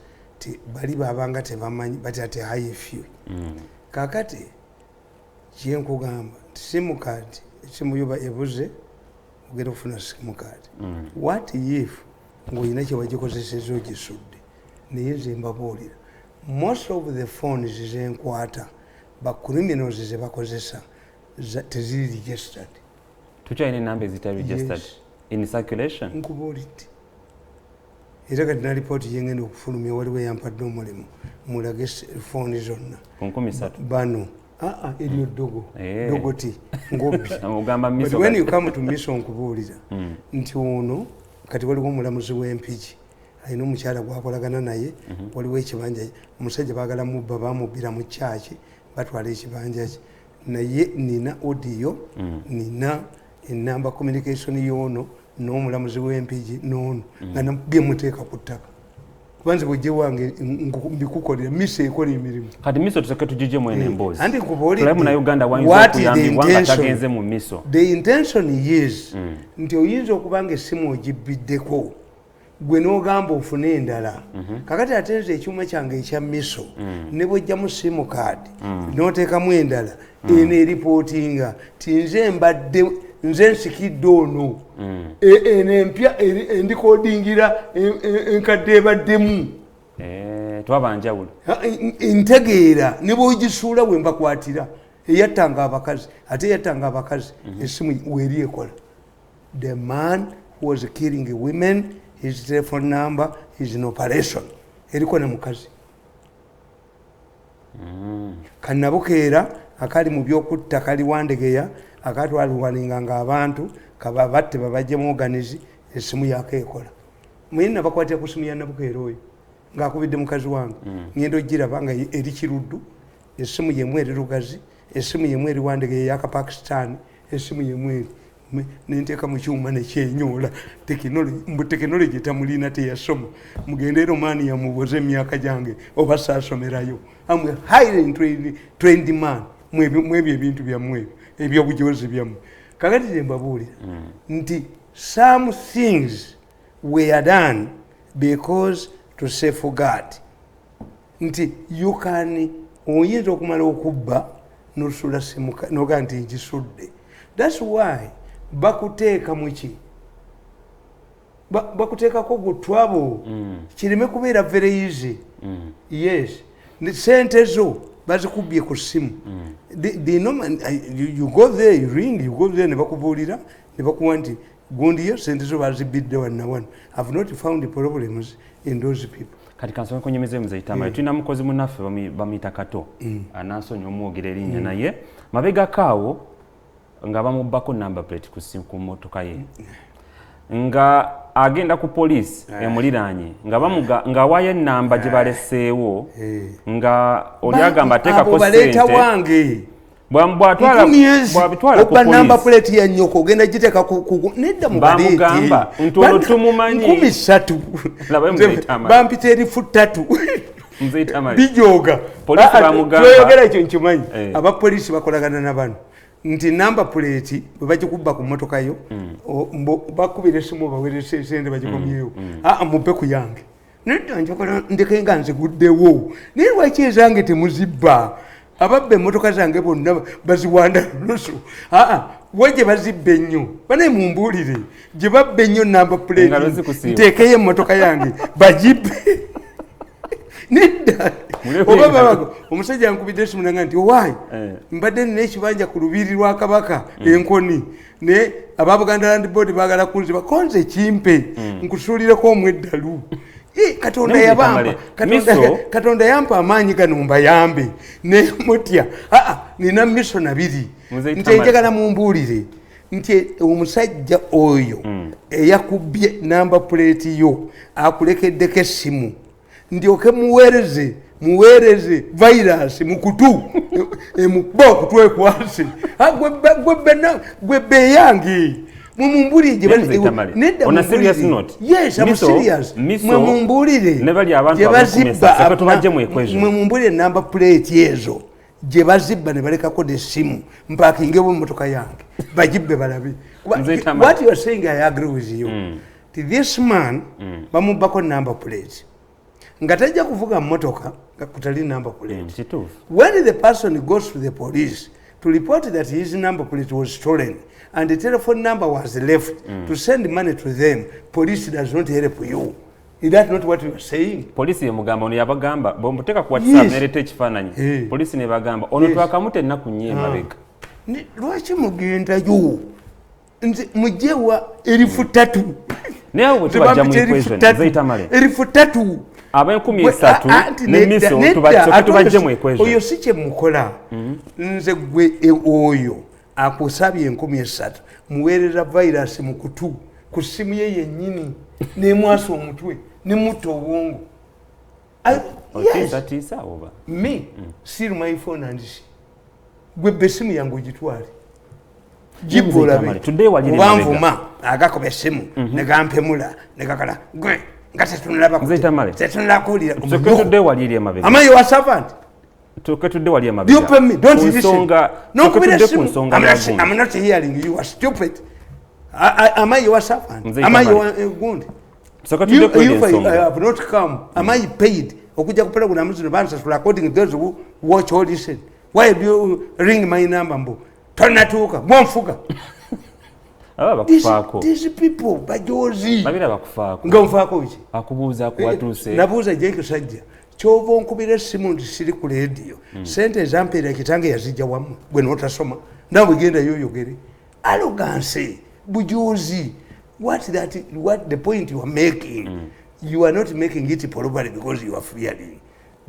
bali babanga tebamanyi bati ate high few. Kakati kyenkugamba SIM card esimu yoba ebuze ogenda okufuna SIM card. What if ng'olina kye wagikozeseza ogisudde naye nze mbabuulira most of the phones zenkwata bacriminals ze bakozesa teziri registered. Tukyalina enamba ezitali registered in circulation. Nkubuulidde era kati na lipooti yengenda okufulumya waliwo eyampadde omulimu mulage phone zonna ku 13 bano eryo ddogo dogoti ngobbi. But when you come to Miso nkubuulira nti ono kati waliwo omulamuzi w'empiki alina omukyala gwakolagana naye waliwo ekibanja omusajja baagala mubba bamubbira mu kyaki batwala ekibanja kye naye nina audio nina enamba communication y'ono n'omulamuzi w'empiki n'ono nga byemuteeka ku ttaka kubanze bwejje wange mbikukolera Miso ekola emirimu. Kati Miso tuseke tugije mwene emboozi anti nkubuulidde na Uganda wayinza okuyambibwa nga tagenze mu Miso. The intention is nti oyinza okuba nga essimu ogibbiddeko gwe n'ogamba ofune endala kakati ate nze ekyuma kyange ekya Miso ne bwejjamu SIM card n'oteekamu endala eno eripootinga ti nze mbadde nze nsikidde ono eno empya endikodingira enkadde ebaddemu twaba njawulo ntegeera ne bw'ogisuula we mbakwatira eyattanga abakazi ate eyattanga abakazi essimu weeri ekola. The man who was killing women, his telephone number is in operation eriko ne mukazi kannabukeera akali mu byokutta kali wandegeya akatwalwaninga nga abantu kaba batte babajjemu organizi essimu yako ekola. Muyina bakwatira ku ssimu ya Nabukeera oyo ng'akubidde mukazi wange ngenda ogiraba nga eri kiruddu essimu yemu eri lugazi essimu yemu eri wandegeya yaka Pakistan essimu yemu eri nenteeka mu kyuma nekyenyoola tekinologi tamulina teyasoma mugende Romania muboze emyaka gyange oba saasomerayo amwe highly trained man mwebyo ebintu byammwe ebyobujozi byammwe. Kakati ze mbabuulira nti some things were done because to safeguard nti you can oyinza okumala okubba nosula simu noga nti ngisudde. That's why bakuteeka muki bakuteekako gutwabo kireme kubeera very easy. Yes sente zo bazikubbye ku ssimu you go there you ring you go there ne bakubuulira ne bakuwa nti gundi yo sente zo bazibidde wannawana. I've not found problems in those people. Kati kansonga kunyemeze muzayitama tulina mukozi munaffe bamuyita Kato anansonyi omwogera erinnya naye mabega kaawo nga bamubbako number plate ku ssimu ku mmotoka ye nga agenda ku poliisi emuliraanye nga waye enamba gye baleseewo nga oli agamba ateekako sente bwabitwala ku number plate ya nnyoko ogenda giteeka nedda mu bamugamba nti olwo tumumanyi 13 bampita erifu 3 bijooga polisi bamugamba tweyogera ekyo nkimanyi abapoliisi bakolagana na bano nti number plate bwe bagikubba ku mmotoka yo bakubira essimu bawerese sente bagikomyewo mubbe ku yange nedda njagala ndeke nga nziguddewo naye lwaki ezange temuzibba ababba emmotoka zange bonna baziwanda lusu we gye bazibba ennyo banaye mumbuulire gye babba ennyo number plate nteekeyo emmotoka yange bagibbe nedda oba omusajja ankubidde esimu nanga nti owaayi mbadde nina ekibanja ku lubiri lwa kabaka enkoni ne aba Buganda Land Board baagala kunziba konze kimpe nkusuulireko omweddalu Katonda yabamba Katonda yampa amaanyi gano mbayambe ne mutya nina miso nabiri nti njagala mumbuulire nti omusajja oyo eyakubye namba plate yo akulekeddeko essimu ndyoke muweereze virus mukutu emukuba okutu ekwase gwe beyange mumumbulire gye nedda on a serious note yes I'm serious mumumbulire ne bali abantu abazibba tubajje mu equation mumumbulire namba plate yezo gye bazibba ne balekako n'essimu mpakinge mu motoka yange bagibbe balabe what you are saying I agree with you this man bamubbako number plate nga tajja kuvuga motoka nga kutali number plate when the person goes to the police to report that his number plate was stolen and the telephone number was left to send money to them, police does not help you. Is that not what you are saying? Police yemugamba ono yabagamba bomuteka ku WhatsApp nerete ekifaananyi police ne bagamba ono twakamute ennaku nnyo emabega lwaki mugenda yo nze mujewa 3,000 naye abo tubajja mu equation zaitamale 3,000 3,000 ne miso tubajje mu equation oyo si kye mukola nze gwe oyo akusabye 3,000 muweereza virus mu kutu ku simu ye yennyini nemwasa omutwe ne muto obwongo me steal my phone and see gwe besimu yangu gitwale jibulabe banvuma agakoba esimu ne gampemula ne gakala gwe nga tetunulaba kuwulira tudde waliri emabega am I your servant? Tudde wali emabega you pay me don't listen no I'm not hearing you are stupid am I your servant? Am I your gundi? I have not come am I paid okujja kupera kuna muzino bansasula according to those who watch all listen why do you ring my number mbo tonatuuka mwonfuga these people bajozi babira bakufaako nga nfaako ki akubuuza kuwatuuse nabuuza jeke sajja kyova onkubira essimu nti siri ku leediyo sente ezampeera ekitange yazijja wamu gwe nootasoma nawe genda yoyogere arrogance bujozi what the point you are making you are not making it probably because you are fearing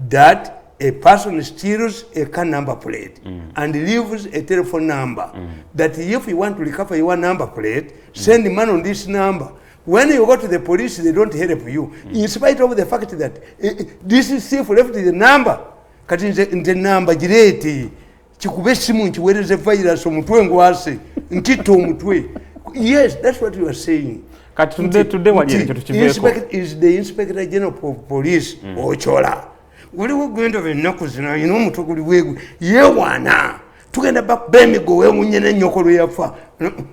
that a person steals a car number plate and leaves a telephone number that if you want to recover your number plate send money on this number. When you go to the police, they don't help you, in spite of the fact that this is thief left the number. Kati the number girete chikube essimu nkiweereze virus omutwe ngwase nkito omutwe. Yes, that's what you are saying. Kati today wali ekyo tukiveko. Is the Inspector General of Police Ochola. Waliwo gwendo bennaku zino ino omutwe guli bwegwe yewana. Tugenda back bemigo we munyene nyoko lwe yafa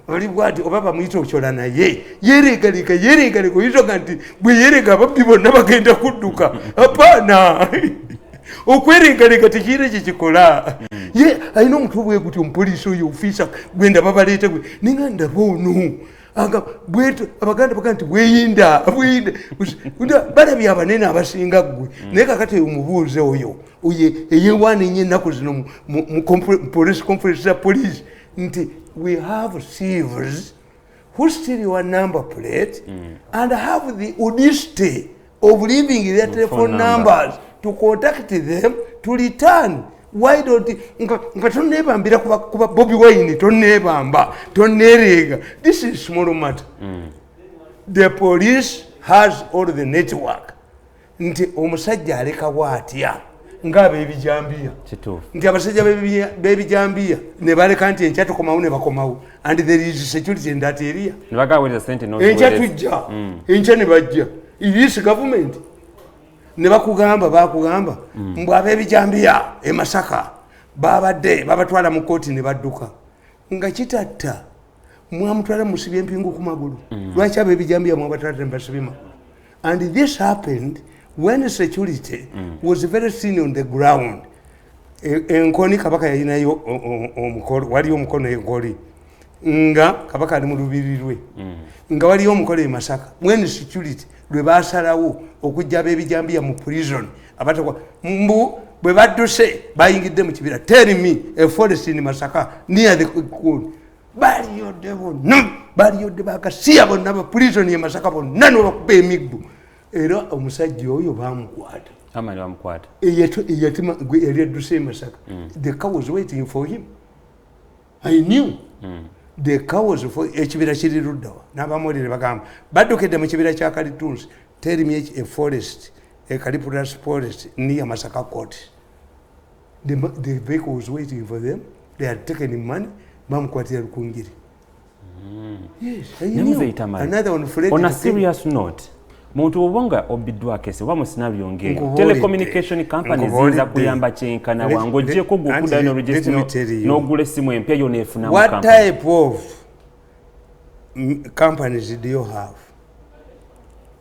oli bwati obaba muyita Ochola naye yeregalika yizo kanti bwe yerega babbi bonna bagenda kudduka apana okweregalika tikire kikola ye ayino omuntu bwe guti omupoliisi oyo ofisa gwenda babaleete gwe ninga ndabono aga bwetu abaganda bakanti bweyinda balabye abanene abasinga gwe naye kakati omubuuze oyo uye eyewana enye ennaku zino mu police conference ya police nti we have thieves who steal your number plate and have the audacity of leaving their telephone numbers to contact them to return. Why don't nga tonebambira kuba Bobi Wine tonebamba tonerega? This is small matter. The police has all the network. Nti omusajja aleka watya ngabe ebijambia nti abasajja bebijambia ne baleka nti enchatu komawo ne bakomawo and there is security in that area ne bagaweza sente no enchatu jja enchane bajja is government ne bakugamba mbwa abebijambia e Masaka babadde babatwala mu kooti ne badduka nga kitatta mwamutwala musibye empingu ku magulu lwaki abebijambia mwabatwala mbasibima and this happened when security was very thin on the ground. Enkoni kabaka yalinayo omukolo wali omukono enkoli nga kabaka ali mu lubiri lwe nga wali omukolo e Masaka when security lwe basalawo okujja abebijambia mu prison abatakwa mbu bwe badduse bayingidde mu kibira. Tell me a forest in Masaka near the Kikuni. Baliyodde bonna baliyodde bakasiya bonna ba prison ye Masaka bonna n'obakuba emiggo. Era omusajja oyo bamukwata. Amani bamukwata. Eyatima gwe yali adduse Masaka. The cow was waiting for him. I knew. The cow was for ekibira kiri luddawa. N'abamulire bagamba baddukedde mu kibira kya Kalitunsi. Tell me a forest, a Eucalyptus forest near Masaka Court. The vehicle was waiting for them. They had taken money. Bamukwatira Rukungiri. Yes, I knew. Another one for on a serious note. Muntu obonga obiddwa kese wa mu scenario ngero telecommunication companies zinza kuyamba chenkana wango jeko gukuda no register no gule simu empya yo nefuna mu company. What type of companies do you have?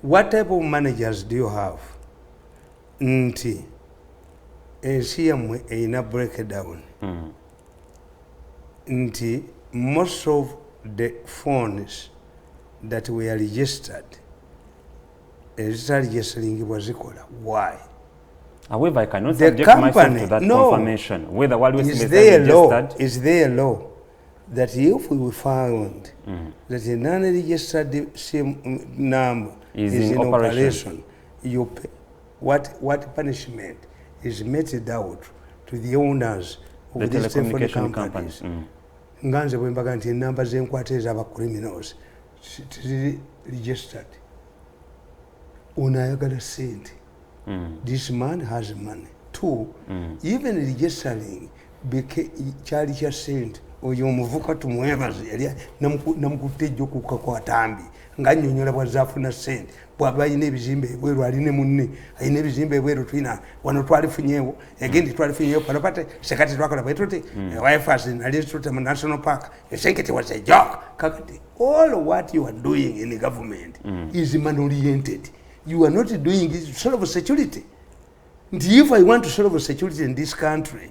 What type of managers do you have? Nti ensiamwe eina breakdown. Nti most of the phones that were registered why? However, I cannot subject myself to that confirmation. Whether what we registered is there a law that if we found that a non-registered SIM number is in operation, you pay, what punishment is meted out to the owners of the these telecommunication companies? Nganze bwembaga nti number z'enkwata ez'aba criminals registered. Unayagala sente. This man has money. Two, even registering kyali kya sente oyo omuvuka tumwebaze yali namukutejjo kukakwambi nganyonyola bwazafuna sente bwaba ayina ebizimbe ebweru aline munne ayina ebizimbe ebweru twina wano twalifunyewo egendi twalifunyewo palapate sekati twakola bwetote wifas nali tuta mu national park esenketi was a joke. Kakati all what you are doing in the government is man-oriented. You are not doing it to solve security. And if I want to solve security in this country,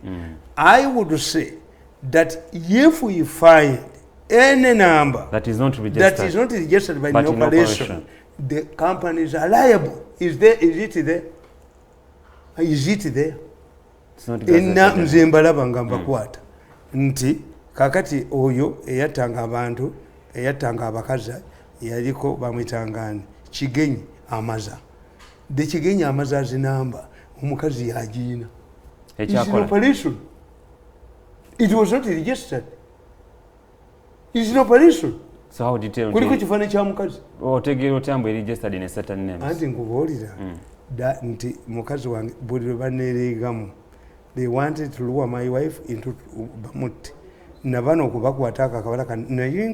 I would say that if we find any number that is not registered by the operation, the companies are liable. Is it there? Is it there? It's not gazetted. Mzimbalaba ngamba kwata. Nti kakati oyo eyatanga abantu eyatanga abakaza yaliko bamwitangani Kigenyi amaza. The Kigenyi amaza zinamba omukazi yagina. It's an operation. It was not registered. It's an operation. So how detailed? Kuliko kifane kya mukazi. Otegera otambo registered in a certain name. Anti nkubuulira da nti mukazi wange buli baneregamu. They wanted to lure my wife into bamutti. Nabano okubakwata akabala naye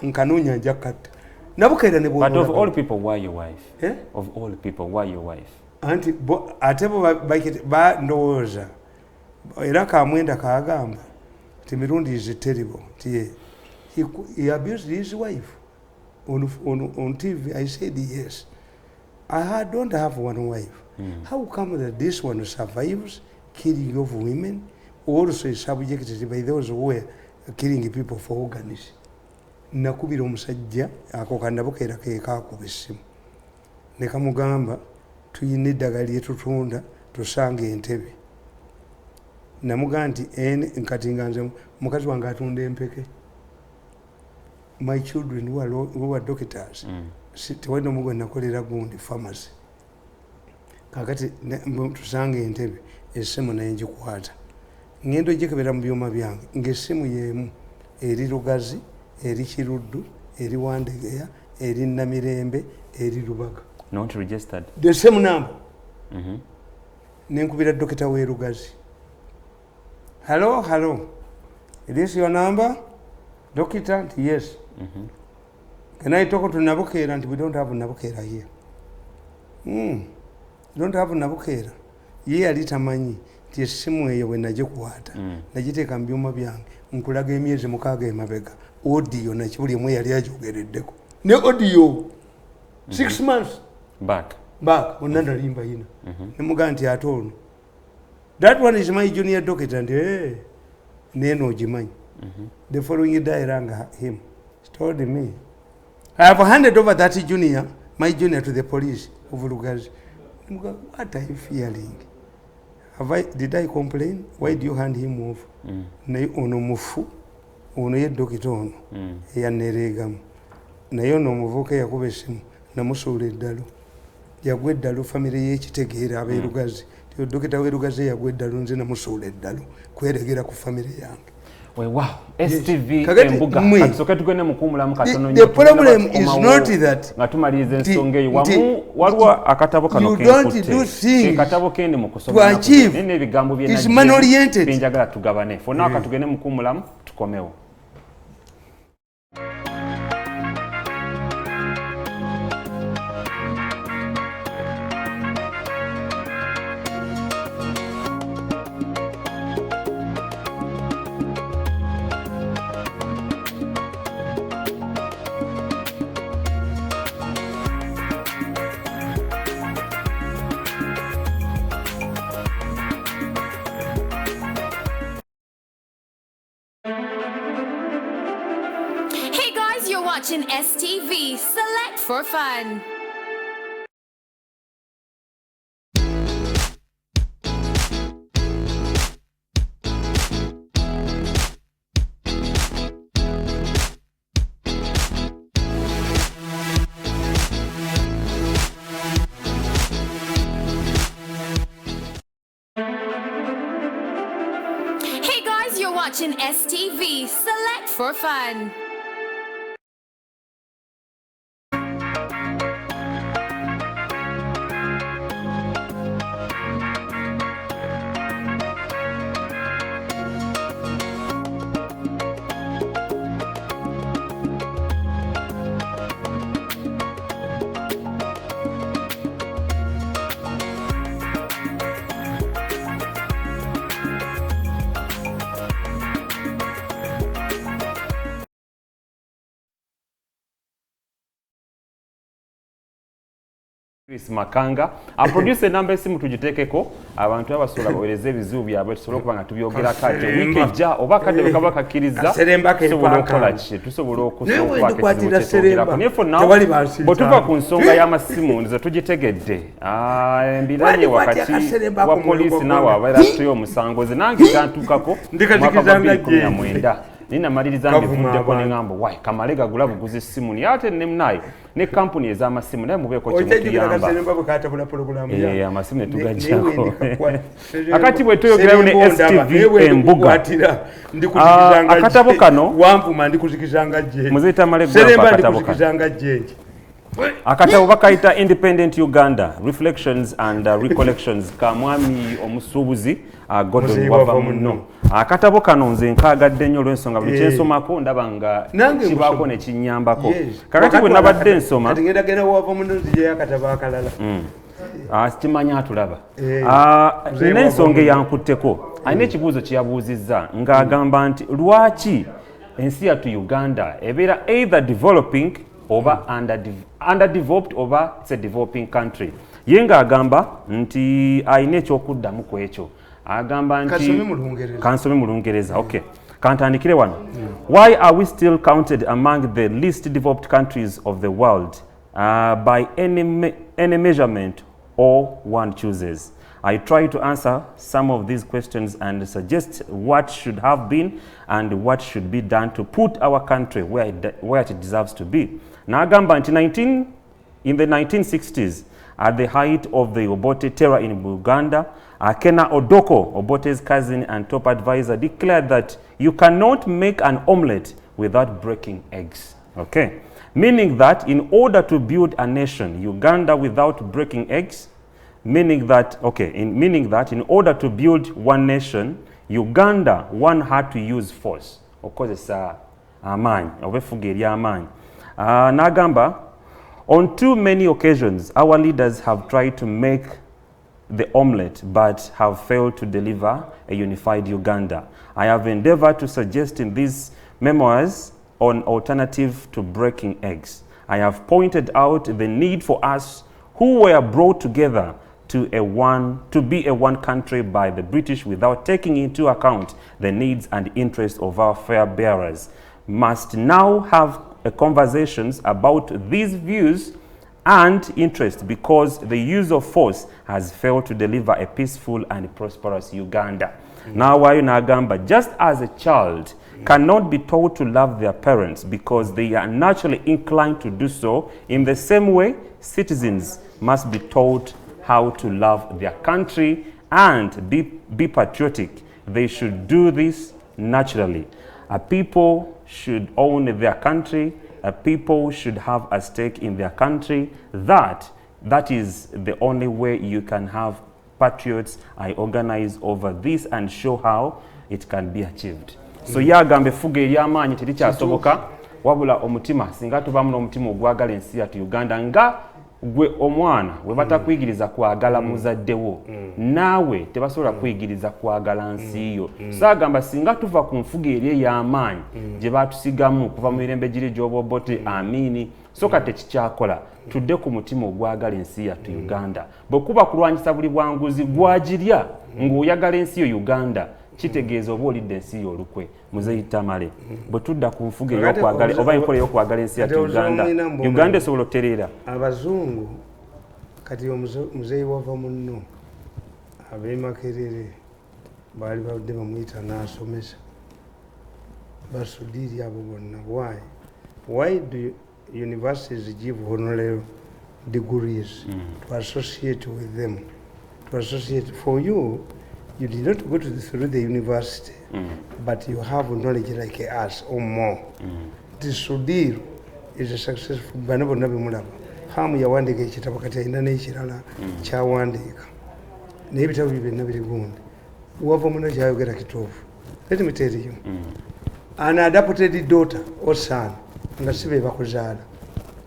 nkanoonya njakata. But of all people, why your wife? Eh? Of all people, why your wife? Anti ate ba ndowooza era kamwenda kaagamba ti mirundi is terrible. He abused his wife on TV. I said yes. I don't have one wife. How come that this one survives killing of women, also is subjected by those who were killing people for organs? Nakubira omusajja ako kandabukeera ke kakuba essimu ne kamugamba tuyina eddagala lyetutunda tusanga entebe. Namugamba nti nkati nga nze mukazi wange atunda empeke. My children who are doctors. Tewalina omugwe nakolera gundi pharmacy. Kakati tusanga entebe essimu naye ngikwata. Ngendo gikebera mu byuma byange ng'essimu yeemu eri Lugazi, eri Kiruddu, eri Wandegeya, eri Namirembe, eri Lubaga. Not registered. The same number. Nenkubira Dr. we Lugazi. Hello. Is this your number? Doctor? Yes. Can I talk to Nabukera? And we don't have Nabukera here. You don't have Nabukera. Ye alitamanyi. Tiesimu eyo we najikuwata. Najiteeka mu byuma byange. Nkulaga emyezi 6 emabega. Audio na kibuli mwe yali ajogereddeko. Ne audio 6 months back onanda limba yina. Nemugamba nti atono. That one is my junior doctor and neno ogimanyi. The following day I rang him. He told me, I have handed over that my junior to the police of Lugazi. What are you fearing? Did I complain? Why do you hand him off? Naye ono mufu, ono ye dokita ono eyannereegamu. Naye ono omuvubuka yakuba essimu namusuula eddalo. Yagwa eddalo famire y'ekitegeera abeerugazi. Dokita w'erugazi yagwa eddalo nze namusuula eddalo kweregera ku famire yange. Wow, STV Embuga katusoke tugende mukumulamu katono nnyo. The problem is not that ngatumalize ensonga eyo wamu waliwo akatabo kano kenkutte katabo kendi mu kusoma nene ebigambo byenjagala tugabane fonna katugende mukumulamu tukomewo. You're watching STV. Select for fun. Hey guys, you're watching STV. Select for fun. Chris Makanga producer number esimu tugitekeko abantu abasobola bawereze ebizibu byabwe tusobola okuba nga tubyogera kati wiiki ejja oba kadde bekaba kakkiriza tusobola okukola ki tusobola okusobola ku nsonga y'amasimu nze tugitegedde embiranye wakati wa poliisi naawe abeera tuyo omusango ze nange gantukako mwaka gwa 2019 ninamaliriza ndivuddeko neŋŋamba wayi kamale gagula buguzi essimu naye ate nemunaye ne kampuni ez'amasimu naye mubeeko kimutuyamba amasimu netugajjako akati bwe tuyogerayo ne STV Embuga akatabo kano muziyita malegwa akatabo kano akatabo bakayita Independent Uganda Reflections and Recollections ka mwami omusuubuzi Gordon wava muno. Akatabo kano nze nkaagadde nnyo olw'ensonga buli kyensomako ndaba nga kibaako ne kinnyambako. Kakati bwe nabadde nsoma ngenda wava muno nzijeyo akatabo akalala. Kimanya atulaba. N'ensonga eyankutteko alina ekibuuzo kye yabuuzizza ng'agamba nti lwaki ensi yattu Uganda ebeera either developing oba underdeveloped oba it's a developing country. Ye ng'agamba nti alina ekyokuddamu ku ekyo. Agamba nti kansome mu Lungereza. Okay. Kantandikire wano. Why are we still counted among the least developed countries of the world by any measurement or one chooses? I try to answer some of these questions and suggest what should have been and what should be done to put our country where it deserves to be. Nagamba nti in the 1960s, at the height of the Obote terror in Uganda, Akena Odoko, Obote's cousin and top advisor, declared that you cannot make an omelette without breaking eggs. Okay, meaning that in order to build a nation, Uganda without breaking eggs, meaning that in order to build one nation, Uganda one had to use force. Of course, it's amanyi obefuga eri amanyi. Nagamba, on too many occasions, our leaders have tried to make the omelette but have failed to deliver a unified Uganda. I have endeavored to suggest in these memoirs an alternative to breaking eggs. I have pointed out the need for us who were brought together to be a one country by the British without taking into account the needs and interests of our fair bearers, must now have conversations about these views and interest because the use of force has failed to deliver a peaceful and prosperous Uganda. Now, why Nagamba, just as a child cannot be told to love their parents because they are naturally inclined to do so, in the same way, citizens must be taught how to love their country and be patriotic. They should do this naturally. A people should own their country. A people should have a stake in their country. That is the only way you can have patriots. I organize over this and show how it can be achieved. So yagambe fuga ery'amaanyi terikyasoboka wabula omutima singa tubamu n'omutima ogwagala ensi yattu Uganda nga gwe omwana we batakuyigiriza kwagala muzaddewo naawe tebasobola kuyigiriza kwagala nsi yo. Saagamba singa tuva ku nfuga eri ey'amaanyi gye baatusigamu kuva mu mirembe giri gy'obobote amiini so kati tekikyakola tudde ku mutima ogwagala ensi yattu Uganda. Bwe kuba kulwanyisa buli bwanguzi gwagirya ng'oyagala ensi yo Uganda kitegeeza oba olidde ensi yo olukwe muzeyita male. Bwe tudda ku nfuga ey'okwagala oba enkola ey'okwagala ensi yattu Uganda esobola otereera. Abazungu kati omuzeeyi wava munno ab'e Makerere baali badde bamuyita n'asomesa basudiiri abo bonna. Why do universities give honorary degrees to associate with them? To associate for you, you did not go through the university, but you have knowledge like us or more. The Sudir is a successful Banabo Nabi Mulaba. Hamu Yawandika Chitabakata in the National Chawandika. Nebita will be never wound. Wavamuna Jayagatov. Let me tell you. An adopted daughter or son, Nasibe Bakuzada.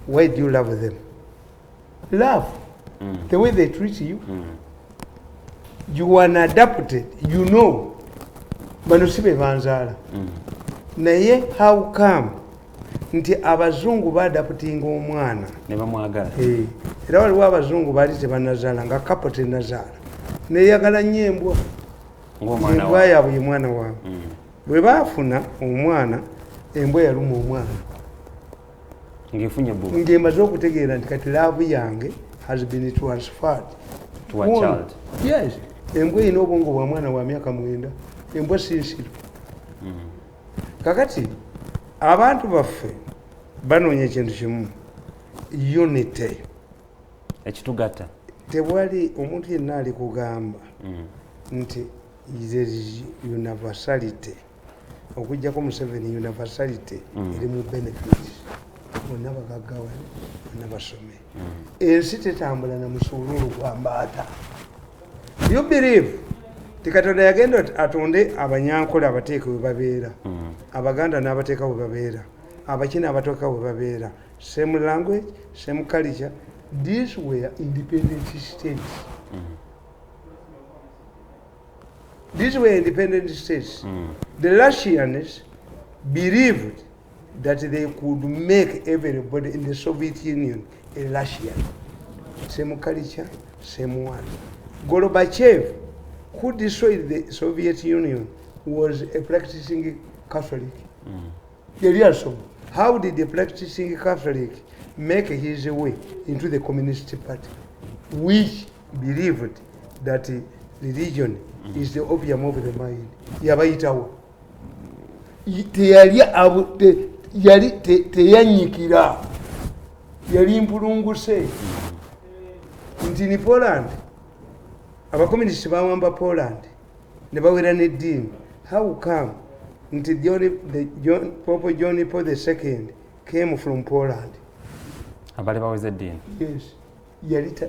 Why do you love them? Love. The way they treat you. You are adopted, you know. Banusibe Vanzala. Naye, how come? Nti abazungu badapting omwana. Never mwagala. Era waliwo abazungu baali tebannazaala nga kapote nazaala. Neyagala nnyo embwa. Embwa yaabwe ye mwana waabwe. Bwe baafuna omwana, embwa yaluma omwana. Ng'emaze okutegeera nti kati laavu yange has been transferred to a child. Yes. Embwa ina obwongo bwa mwana wa myaka 9. Embwa si nsiru. Kakati abantu baffe banoonya ekintu kimu, unity. Ekitugatta. Tewali omuntu yenna ali kugamba nti there is universality. Okujjako Museveni universality eri mu benefits. Bonna bagaggawa, bonna basome. Ensi tetambula na musululu gwa mbaata. You believe Tikatonda yagenda atonde abanyankola abateeka we babeera. Abaganda n'abateeka we babeera. Abachina abatoka we babeera. Same language, same culture. These were independent states. These were independent states. The Russians believed that they could make everybody in the Soviet Union a Russian. Same culture, same one. Gorbachev, who destroyed the Soviet Union, was a practicing Catholic. How did the practicing Catholic make his way into the Communist Party, which believed that religion is the opium of the mind? Yabayitawo. Teyanyikira. Yali mpulunguse. Nti Poland. Abakomunisti bawamba Poland. Ne bawera n'eddiini. How come? Nti Pope John Paul II came from Poland. Abali baweza eddiini. Yes. Yalita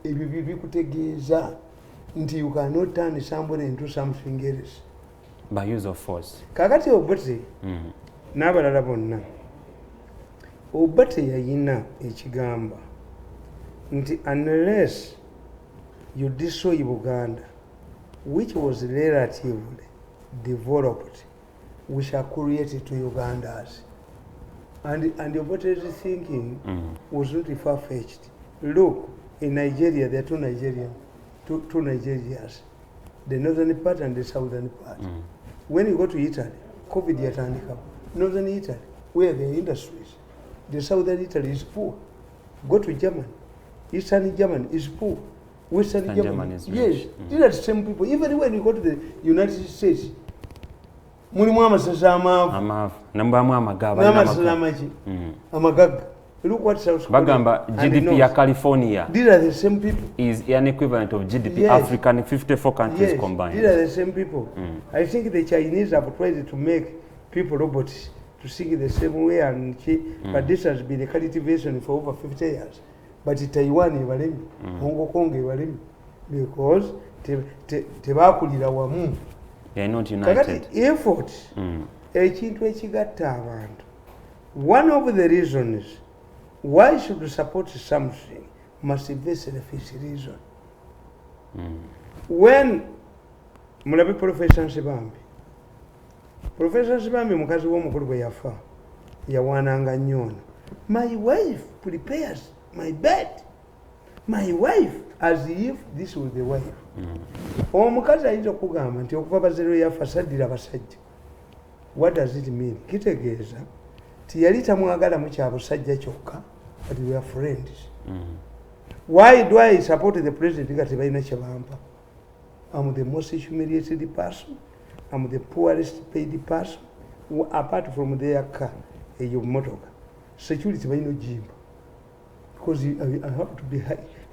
ebyo bikutegeeza nti you cannot turn somebody into something else by use of force. Kakati Obote n'abalala bonna. Obote yayina ekigamba nti unless you destroy Uganda, which was relatively developed, we shall create it to Ugandans. And Obote's thinking was not far-fetched. Look, in Nigeria, there are two Nigerias, the northern part and the southern part. When you go to Italy, COVID yatandika. Northern Italy, where the industries, the southern Italy is poor. Go to Germany. Eastern Germany is poor. Western Germany Germany is yes. rich. These are the same people. Even when you go to the United States, mulimu amasasa amaavu amavu nambamu amagaba n'amasasa amaki amagaga. Look what South Korea bagamba and GDP North. ya California These are the same people. is an equivalent of GDP Yes. African 54 countries Yes, combined. these are the same people. I think the Chinese have tried to make people robots to think the same way, but this has been a cultivation for over 50 years. But Taiwan ebalemi, Hong Kong ebalemi, because tebakulira wamu. They are not united. Kakati effort ekintu ekigatta abantu. One of the reasons why should support something must be a selfish reason. When mulabe Professor Nsibambi mukazi w'omukulu bwe yafa yawaananga nnyo. My wife prepares my bed. My wife, as if this was the wife. Omukazi ayinza okugamba nti okuva bazero yafa saddira basajja. What does it mean? Kitegeeza ti yali tamwagala mu kya busajja kyokka, but we are friends. Why do I support the president nga tebalina kye bampa? I'm the most humiliated person. I'm the poorest paid person. Apart from their car, eyo motoka. Security balina jimba. Because I have to be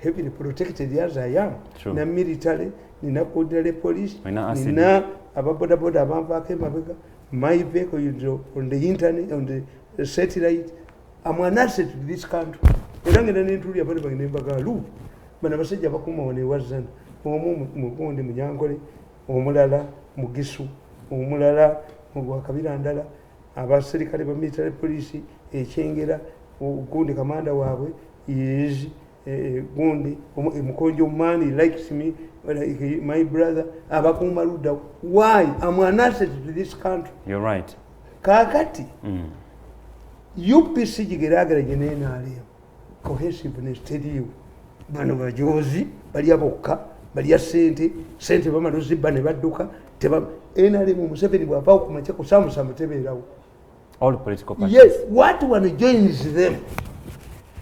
heavily protected as I am. True. Na military, nina ordinary police, Nina ababodaboda abamvaako emabega. My vehicle is on the internet, on the satellite. I'm an asset to this country. Era ngenda n'entulya bali bagenda embagalu. Bano abasajja bakuma wano ewazana. Omu mugundi Munyankole, omulala Mugisu, omulala Rwakabirandala, abaserikale ba military police ekyengera, gundi kamanda waabwe is gundi Mukonjo man, he likes me, my brother, abakuma Luda. Why? I'm an asset to this country. You're right. Kakati UPC gigerageranye n'NRM cohesiveness teriyo. Bano bajozi bali abokka bali sente bamala zibba ne badduka NRM Museveni bw'avaawo ku makya kusamusa mutebeerawo. All political parties. Yes, what one joins them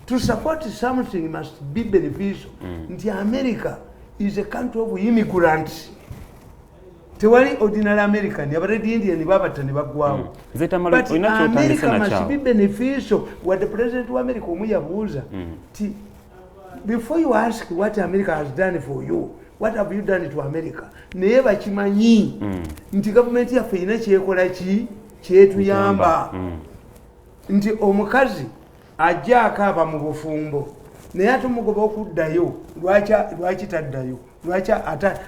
to support something must be beneficial. Nti America is a country of immigrants. Tewali ordinary American, abaredi Indian babata ne bagwawo. But America must be beneficial. What the president of America umuyabuuza. Before you ask what America has done for you, what have you done to America? Naye bakimanyi nti government yaffe ina kyekola ki kyetuyamba. Nti omukazi ajja akaaba mu bufumbo naye ate omugoba okuddayo lwaki taddayo, lwaki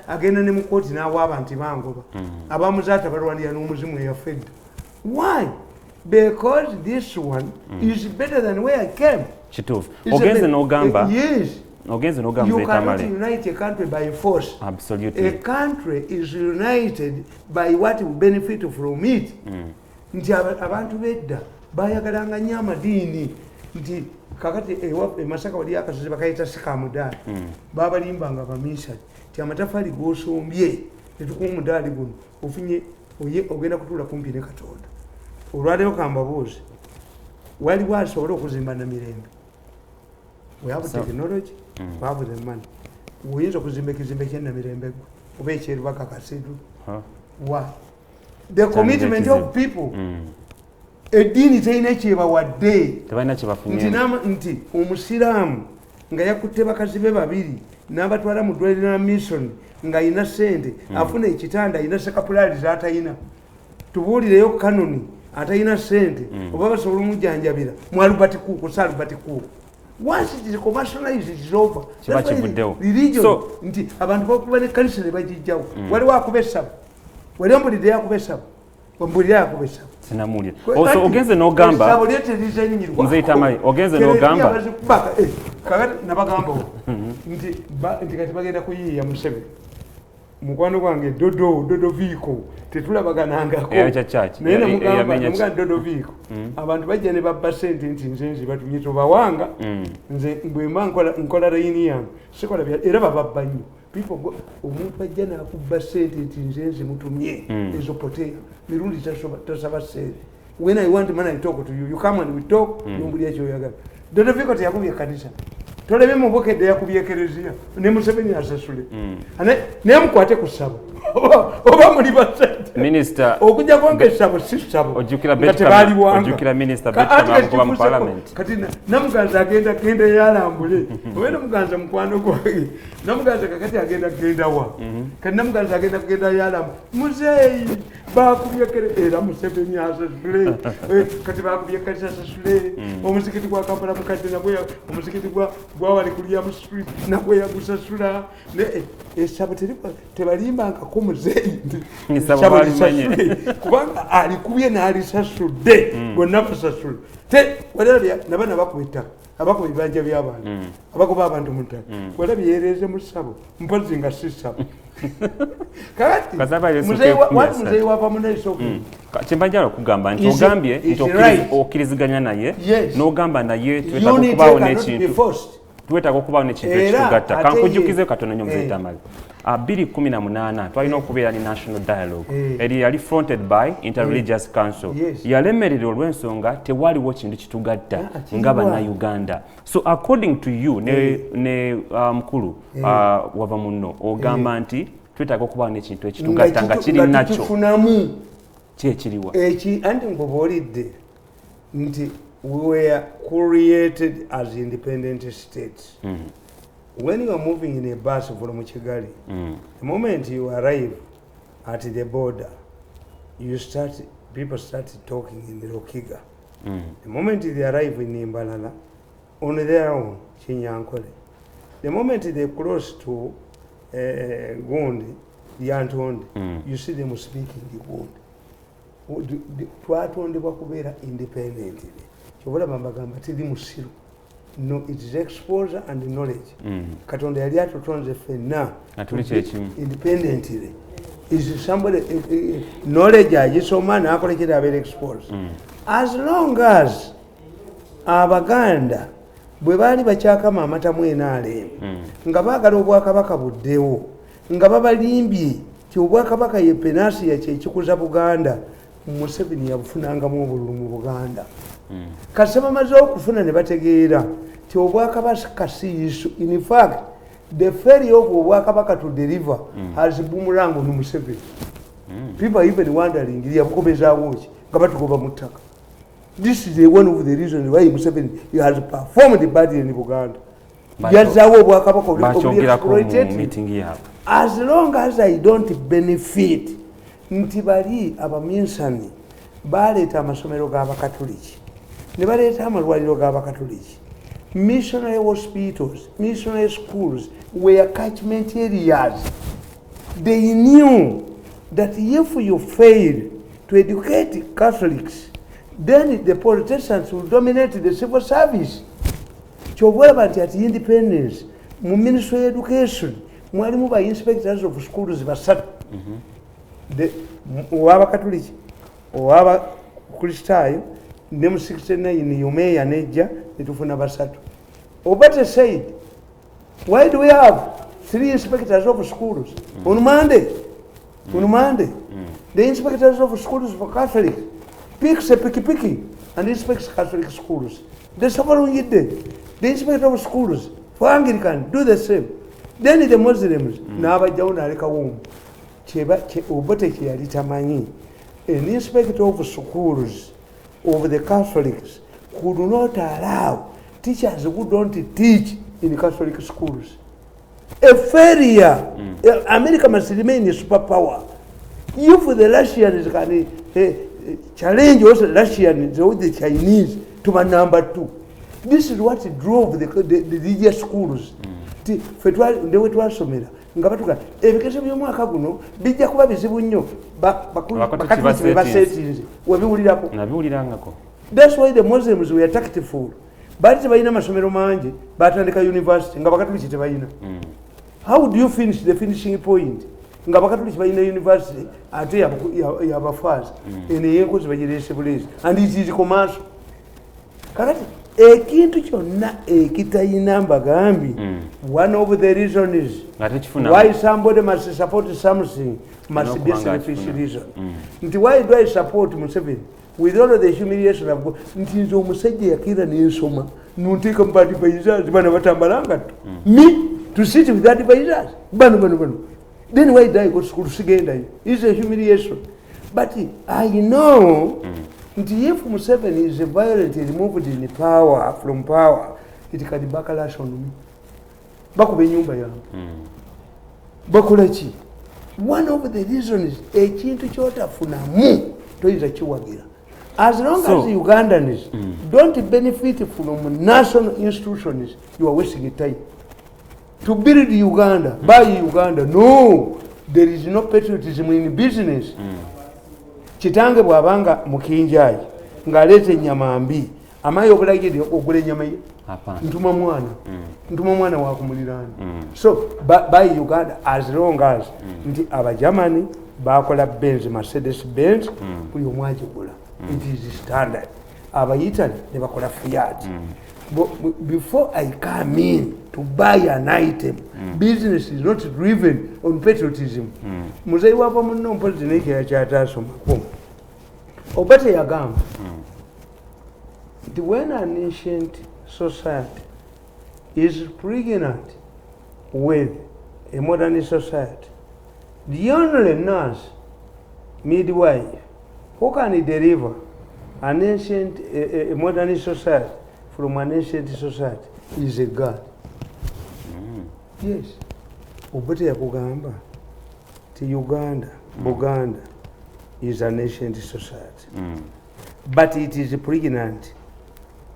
agenda ne mu kooti n'awaaba nti bangoba abamuzaata balwanira n'omuzimu eyafedda. Why? Because this one is better than where I came. Kituufu. Ogenze n'ogamba. Yes. Ogenze n'ogamba You cannot etamale. unite a country by force. Absolutely. A country is united by what will benefit from it. Nti abantu bedda bayagalanga nnyo amadiini. Nti kakati Masaka wali akasozi bakayita sikamudaali. Babalimbanga bamisali. Ti amatafaali g'osombye tetukuwa omudaali guno ofunye ogenda kutuula kumpi ne Katonda. Olwaleero kambabuuzi waliwo asobola okuzimba Namirembe. We have technology, we have the money. Oyinza okuzimba ekizimbe ky'Namirembe oba ekyerubaga Kasidu. Why? The commitment of people. Eddiini terina kyebawadde. Tebalina kye bafunye. Nti omusiraamu nga yakutte bakazi be babiri n'abatwala mu ddwaliro na mission nga ayina ssente afuna ekitanda ayina sekapulaari z'atayina. Tubuulireyo kanoni atayina ssente oba basobola omujjanjabira mu alubatiku sa alubatiku. Once it is commercialized, it is over. That's why religion, nti abantu bakuba ne kanisa ne bagijjawo. Waliwo akuba essabo. Waliwo mpulidde yakuba essabo. Wambulira yakuba essabo. Sinamulira. Also ogenze n'ogamba. Essabo lyeterinnyirwa. Nze itamali ogenze n'ogamba. Kakati nabagamba nti kati bagenda kuyiiya Museveni. Mukwano gwange dodo viiko tetulabaganangako naye namugamba dodo viiko abantu bajja ne babba ssente nti nze nzibatumye tobawanga nze bwemba nkola layini yange sikola era bababba nnyo omuntu ajja nakubba ssente nti nze nzimutumye ezo poteya mirundi tasaba ssente. When I want money I talk to you, you come and we talk, nombulya kyoyagala. Dodoviko teyakubye kanisa tolebe mubokedde yakubye ekereziya ne Museveni asasule naye mukwate ku ssabo oba muli basente Minister okujja konga essabo si ssabo ojjukira Minister Betcham mu Parliament kati Namuganza agenda yalambule oba Namuganza mukwano gwange Namuganza kakati agenda wa kati Namuganza agenda yalambule muzeeyi bakubye era Museveni asasule kati bakubye kanisa asasule omuzikiti gwa Kampala mukadde nagwe omuzikiti gwawali kulya mu street nagwe yagusasula essabo tebalimbanga ko muzeeyi kubanga alikubye n'alisasudde bonna basasula walabye nabana bakuba abakuba ebibanja by'abantu abakuba abantu mu ttaka walabye yereeze mu ssabo mpozi nga si ssabo kakati muzeeyi wava munaisoko kyembanjala okugamba nti ogambye nti okkiriziganya naye n'ogamba naye twetaaga okubaawo n'ekintu ekitugatta kankujjukize katono nnyo muzeeyi Tamale 2018 twalina okubeera ne national dialogue eri yali fronted by interreligious council yalemerera olw'ensonga tewaliwo kintu kitugatta nga bannayuganda so according to you ne mukulu wava munno ogamba nti twetaaga okubaawo n'ekintu ekitugatta nga kiri nakyo kyekiriwa anti nkubuulidde nti we were created as independent states. When you are moving in a bus from Kigali, the moment you arrive at the border, people start talking in the Rokiga. The moment they arrive in Imbalala, on their own, Chinyankole. The moment they cross to Gondi, the Antondi, you see them speaking the Gondi. Twatondebwa wakubeera independently. Chobola bambagamba tili musiru. No, it is exposure and knowledge. Katonda yali atutonze ffenna independently. Is somebody knowledge agisoma n'akolekera abeera exposed. As long as Abaganda bwe baali bakyakama amatamu enaale nga baagala obwakabaka buddewo nga babalimbye ti obwakabaka ye penasiya kyekikuza Buganda Museveni yabufunangamu obululu mu Buganda kati bamaze okufuna ne bategeera ti obwakabaka si issue. In fact, the failure of obwakabaka to deliver has boomerang on Museveni. People even wondering yabukobezaawo ki nga batugoba mu ttaka. This is one of the reasons why Museveni has performed badly in Buganda. Yazaawo obwakabaka meeting. As long as I don't benefit, nti bali abaminsani baleeta amasomero g'Abakatoliki ne baleeta amalwaliro g'Abakatoliki. Missionary hospitals, missionary schools were catchment areas. They knew that if you fail to educate Catholics, then the Protestants will dominate the civil service. Kyobweba nti at independence, mu Ministry of Education, mwalimu ba inspectors of schools basatu. Owaba Katoliki, owaba Kristaayo, ne mu 69 Umeya nejja netufuna basatu. Obate said, why do we have 3 inspectors of schools? On Monday, the inspectors of schools for Catholic picks a piki and inspects Catholic schools. The following day, the inspector of schools for Anglican do the same. Then the Muslims, n'abajjawo n'aleka wumu. Obote kye yali tamanyi, an inspector of schools of the Catholics could not allow teachers who don't teach in Catholic schools. A failure. America must remain a superpower. If the Russians can challenge also the Russians or the Chinese to my number 2. This is what drove the religious schools. They were to nga batuka ebikeso by'omwaka guno bijja kuba bizibu nnyo bakatoliki basetinze webiwulirako nabiwulirangako. That's why the Muslims were tactful. Baali tebalina masomero mangi batandika university nga bakatoliki tebalina. How do you finish the finishing point nga bakatoliki balina university ate yabafazi ene yenkozi bagireese buleezi and it is commercial. Kakati ekintu kyonna ekitayina mbagambi one of the reasons why somebody must support something must be selfish reason. Nti why do I support Museveni? with all of the humiliation I've got, nti nze omusajja yakira n'ensoma nunteeka mu advisors bano batambala ngatto me to sit with advisors bano then why did I go to school sigendayo? It's a humiliation. But I know nti if Museveni is violently removed in power from power, it can backlash on me. Bakuba ennyumba yange bakola ki? One of the reasons ekintu kyotafunamu toyinza kiwagira. As long as Ugandans don't benefit from national institutions, you are wasting your time. To build Uganda, buy Uganda, no, there is no patriotism in business. Kitange bwabanga mukinjayi ngaleeta ennyama mbi amayi obulagiri ogula ennyama ye ntuma mwana wakumuliraani. So buy Uganda as long as nti abagermany bakola Benz, Mercedes Benz, buli omu agigula. It is standard. Abayitali ne bakola Fiat. Before I come in to buy an item, business is not driven on patriotism. Muzeyi wava munno mpozi n'ekirala ky'ataasomako. Obate yagamba nti when an ancient society is pregnant with a modern society, the only nurse, midwife, who can deliver an ancient, a modern society from an ancient society is a God. Yes. Obate yakugamba ti Uganda, Buganda is an ancient society. But it is pregnant.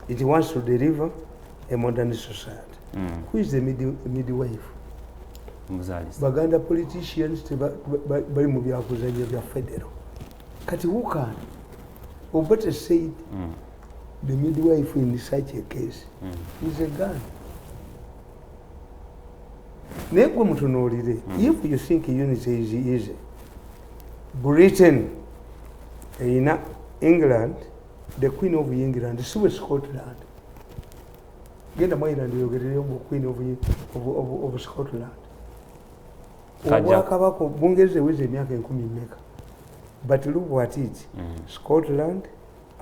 It wants to deliver a modern society. Who is the midwife? Baganda politicians bali mu byakuzanya bya federal. Kati who can? Obate said the midwife in such a case is a gun. Negwe mutunuulire, if you think unity is easy, Britain, England, the Queen of England, the Scotland. Genda mu Ireland yogerere mu Queen of Scotland. Obwakabaka bungezeewo emyaka 10 mmeka. But look what it, Scotland,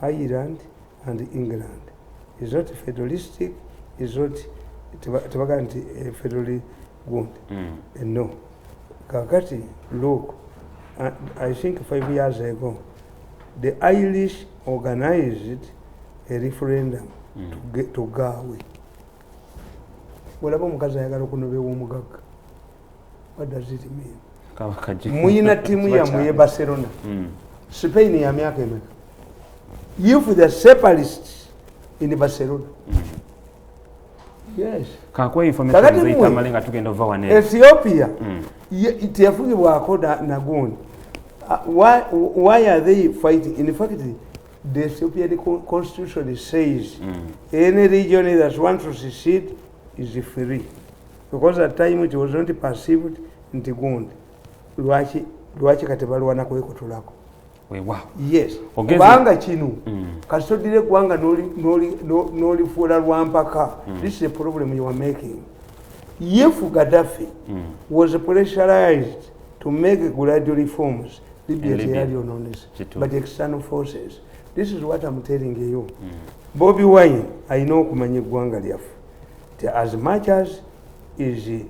Ireland and England. Is not federalistic, is not federally good. No. Kakati, look, I think 5 years ago, the Irish organized a referendum to go away. Walaba mukazi ayagala okunobewa omugagga. What does it mean? Muyina timu ya muye Barcelona. Spain ya myaka emeka. If the separatists in Barcelona. Yes. Kakwa information zita malenga tugenda over one. Ethiopia. Itiyafugibwako na gundi. Why are they fighting? In fact, the Ethiopian constitution says any region that wants to secede is free. Because at the time it was not perceived in the Gundi. Lwaki katabalwana kwekotolako. Wow. Yes. Kubanga kinu. Kasodire kuwanga noli fuula lwampaka. This is a problem you are making. If Gaddafi was pressurized to make gradual reforms, Libya on this, but external forces. This is what I'm telling you. Bobby Wine, I know kumanye gwanga lyafu. As much as is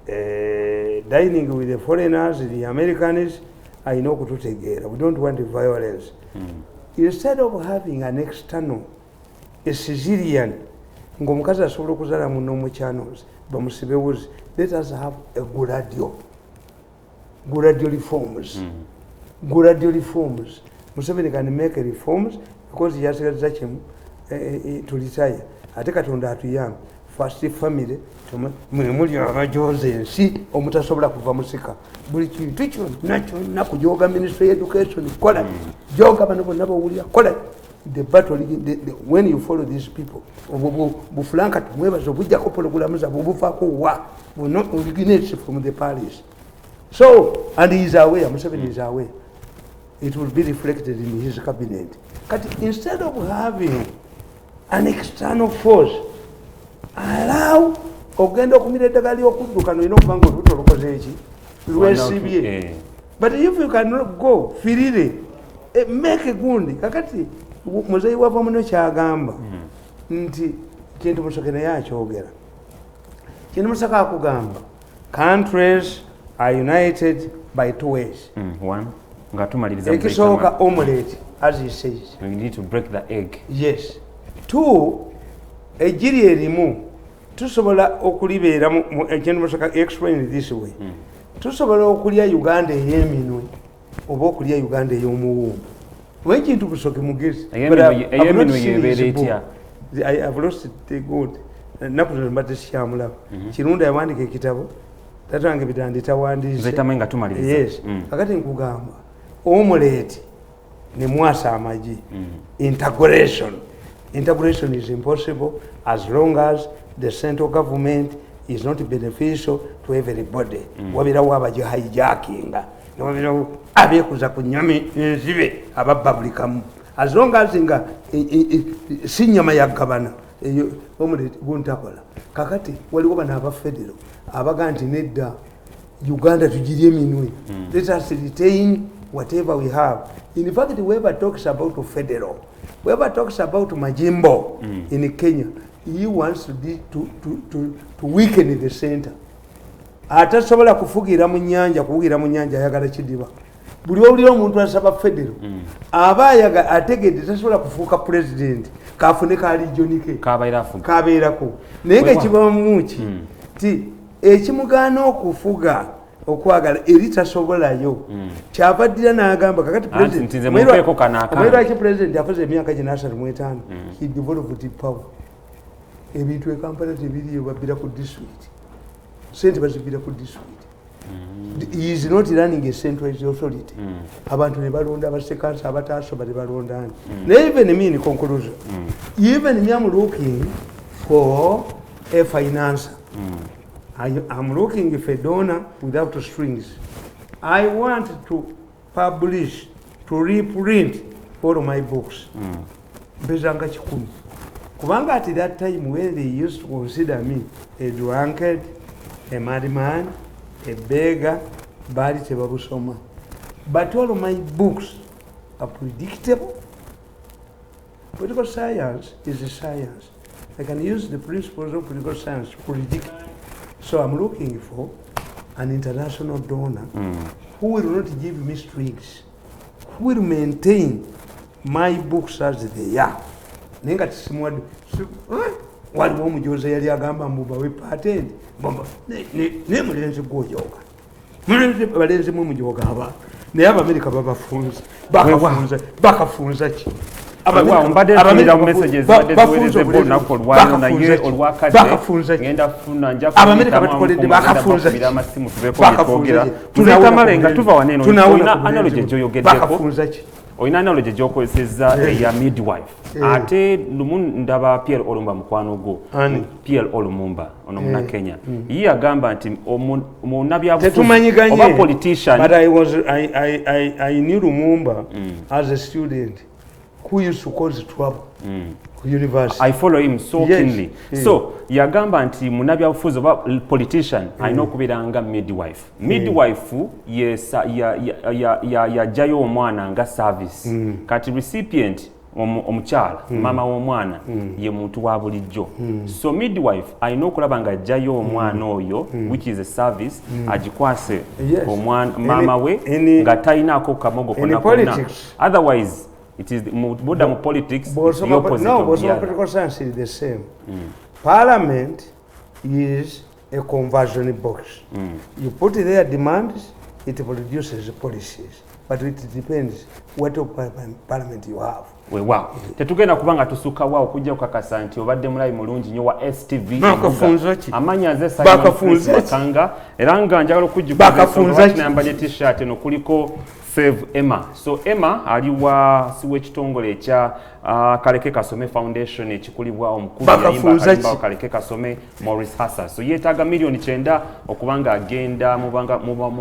dining with the foreigners, the Americans, I know kututegera. We don't want violence. Instead of having an external, a Sicilian, ngomukazi asobola okuzala muno mu channels, bamusibewuzi, let us have a gradual reforms. Gradual reforms. Museveni can make reforms because he has such to retire. Ate Katonda atuyamba. First family, muli abajoze ensi omutasobola kuva musika. Buli kintu kyo nakyo nakujoga Ministry of Education kola. Joga bano bonna bawulira kola. The battle, when you follow these people, buflanka tumwebaza obujja ko program za bubufaako wa no originate from the palace. So, and he is aware, Museveni is aware. It will be reflected in his cabinet. But instead of having an external force, allow ogenda okumira eddagala ly'okudduka nolina okubanga olubuto lukoze eki lwesibye. But if you cannot go firire make gundi kakati muzeyi wava muno kyagamba nti kintu Musoke naye akyogera kintu Musoke akugamba countries are united by two ways. One, nga tumaliriza ekisooka omelette as he says. We need to break the egg. Yes. Two, ejiri erimu tusobola okulibeera ekintu Musoke explain this way. Tusobola okulya Uganda ey'eminwe oba okulya Uganda ey'omuwumbu. Wekintu Musoke mugezi. Ey'eminwe yebeera etya? I have lost the good. Naku mbadde sikyamulaba. Kirunda yawandiika ekitabo tatange bitandi tawandiise. Zetamanyi nga tumaliriza. Yes. Kakati nkugamba omelette ne mwasa amagi. Integration is impossible as long as the central government is not beneficial to everybody. Wabirawo abajo hijackinga. Wabirawo abekuza ku nyami enzibe abababulikamu. As long as nga si nyama ya gabana eyo omelette guntakola. Kakati waliwo bana aba federal abaga nti nedda Uganda tugirye eminwe. Let us retain whatever we have. In fact, whoever talks about federal, whoever talks about Majimbo in Kenya, he wants to weaken the center. Atasobola kufugira mu nyanja ayagala kidiba. Buli oli omuntu asaba federal. Abayaga ategedde tasobola kufuuka president. Kafune kali jonike. Kabeerako. Naye nga kiba muki. Ti ekimugana okufuga okwagala eri tasobolayo kyavaddira n'agamba kakati president president yafuze emyaka gye n'asatu he developed power ebintu ekampala tebiriyo babbira ku district sente bazibira ku district he is not running a centralized authority abantu ne balonda abasekansa abatasoba ne balondani naye even me in conclusion even me am looking for a financer. I'm looking for a donor without strings. I want to publish, to reprint all of my books. Bezanga chikumi. Kubanga at that time when they used to consider me a drunkard, a madman, a beggar, bali tebabusoma. But all of my books are predictable. Political science is a science. I can use the principles of political science to predict. So I'm looking for an international donor who will not give me strings, who will maintain my books as they are. Nenga tisimwadi waliwo omujoza yali agamba mbuba we patent ne mulenzi gwojoga mulenzi balenzi mu mujoga aba naye Abamerika bakafunza ki oyina analogy gyokozesa eya midwife ate lumu ndaba Pierre Olumba mukwano gwo Pierre Olumumba ono muna Kenya ye agamba nti omunabyabufuzi oba politician. But I knew Lumumba as a student who used to cause trouble university. I follow him so keenly. So yagamba nti munabyabufuzi oba politician alina okubeeranga midwife. Midwife yajayo omwana nga service kati recipient omukyala mama w'omwana ye muntu wa bulijjo. So midwife alina okulaba nga ajjayo omwana oyo which is a service agikwase omwana mama we nga talinaako kamogo konna. Otherwise it is modern politics, the opposite of the other. Political science is the same. Parliament is a conversion box. You put their demands, it produces policies. But it depends what parliament you have. Wow. Tetugenda kubanga tusuka wao kujja kukakasa nti obadde mulayi mulungi nnyo wa STV. Amanya ze Bakanga era nga njagala okujjukira nambanye t-shirt eno kuliko Save Emma. So Emma aliwa siwe kitongole ekya Kaleke Kasome Foundation ekikulibwa omukulu yayimba Kaleke Kasome Maurice Hassa. So yetaaga milioni 9 okubanga agenda mu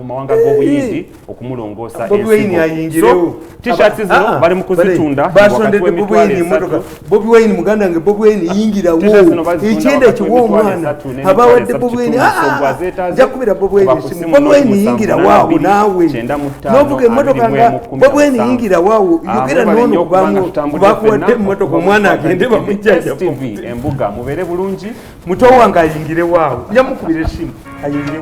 mawanga g'obuyindi okumulongoosa ensigo. So t-shirts zino bali mu kuzitunda wakati w'emitwalo 3. Bobi Wine muganda nge Bobi Wine yingira wo ekyenda kiwo omwana abawadde Bobi Wine jakubira Bobi Wine simu Bobi Wine yingira waawo naawe novuge emotoka nga bwe niyingira waawo yogera nono kubakuwadde emotoka omwana agende bamujjaja STV embuga mubeere bulungi muto wange ayingire waawo njamukubira essimu ayingire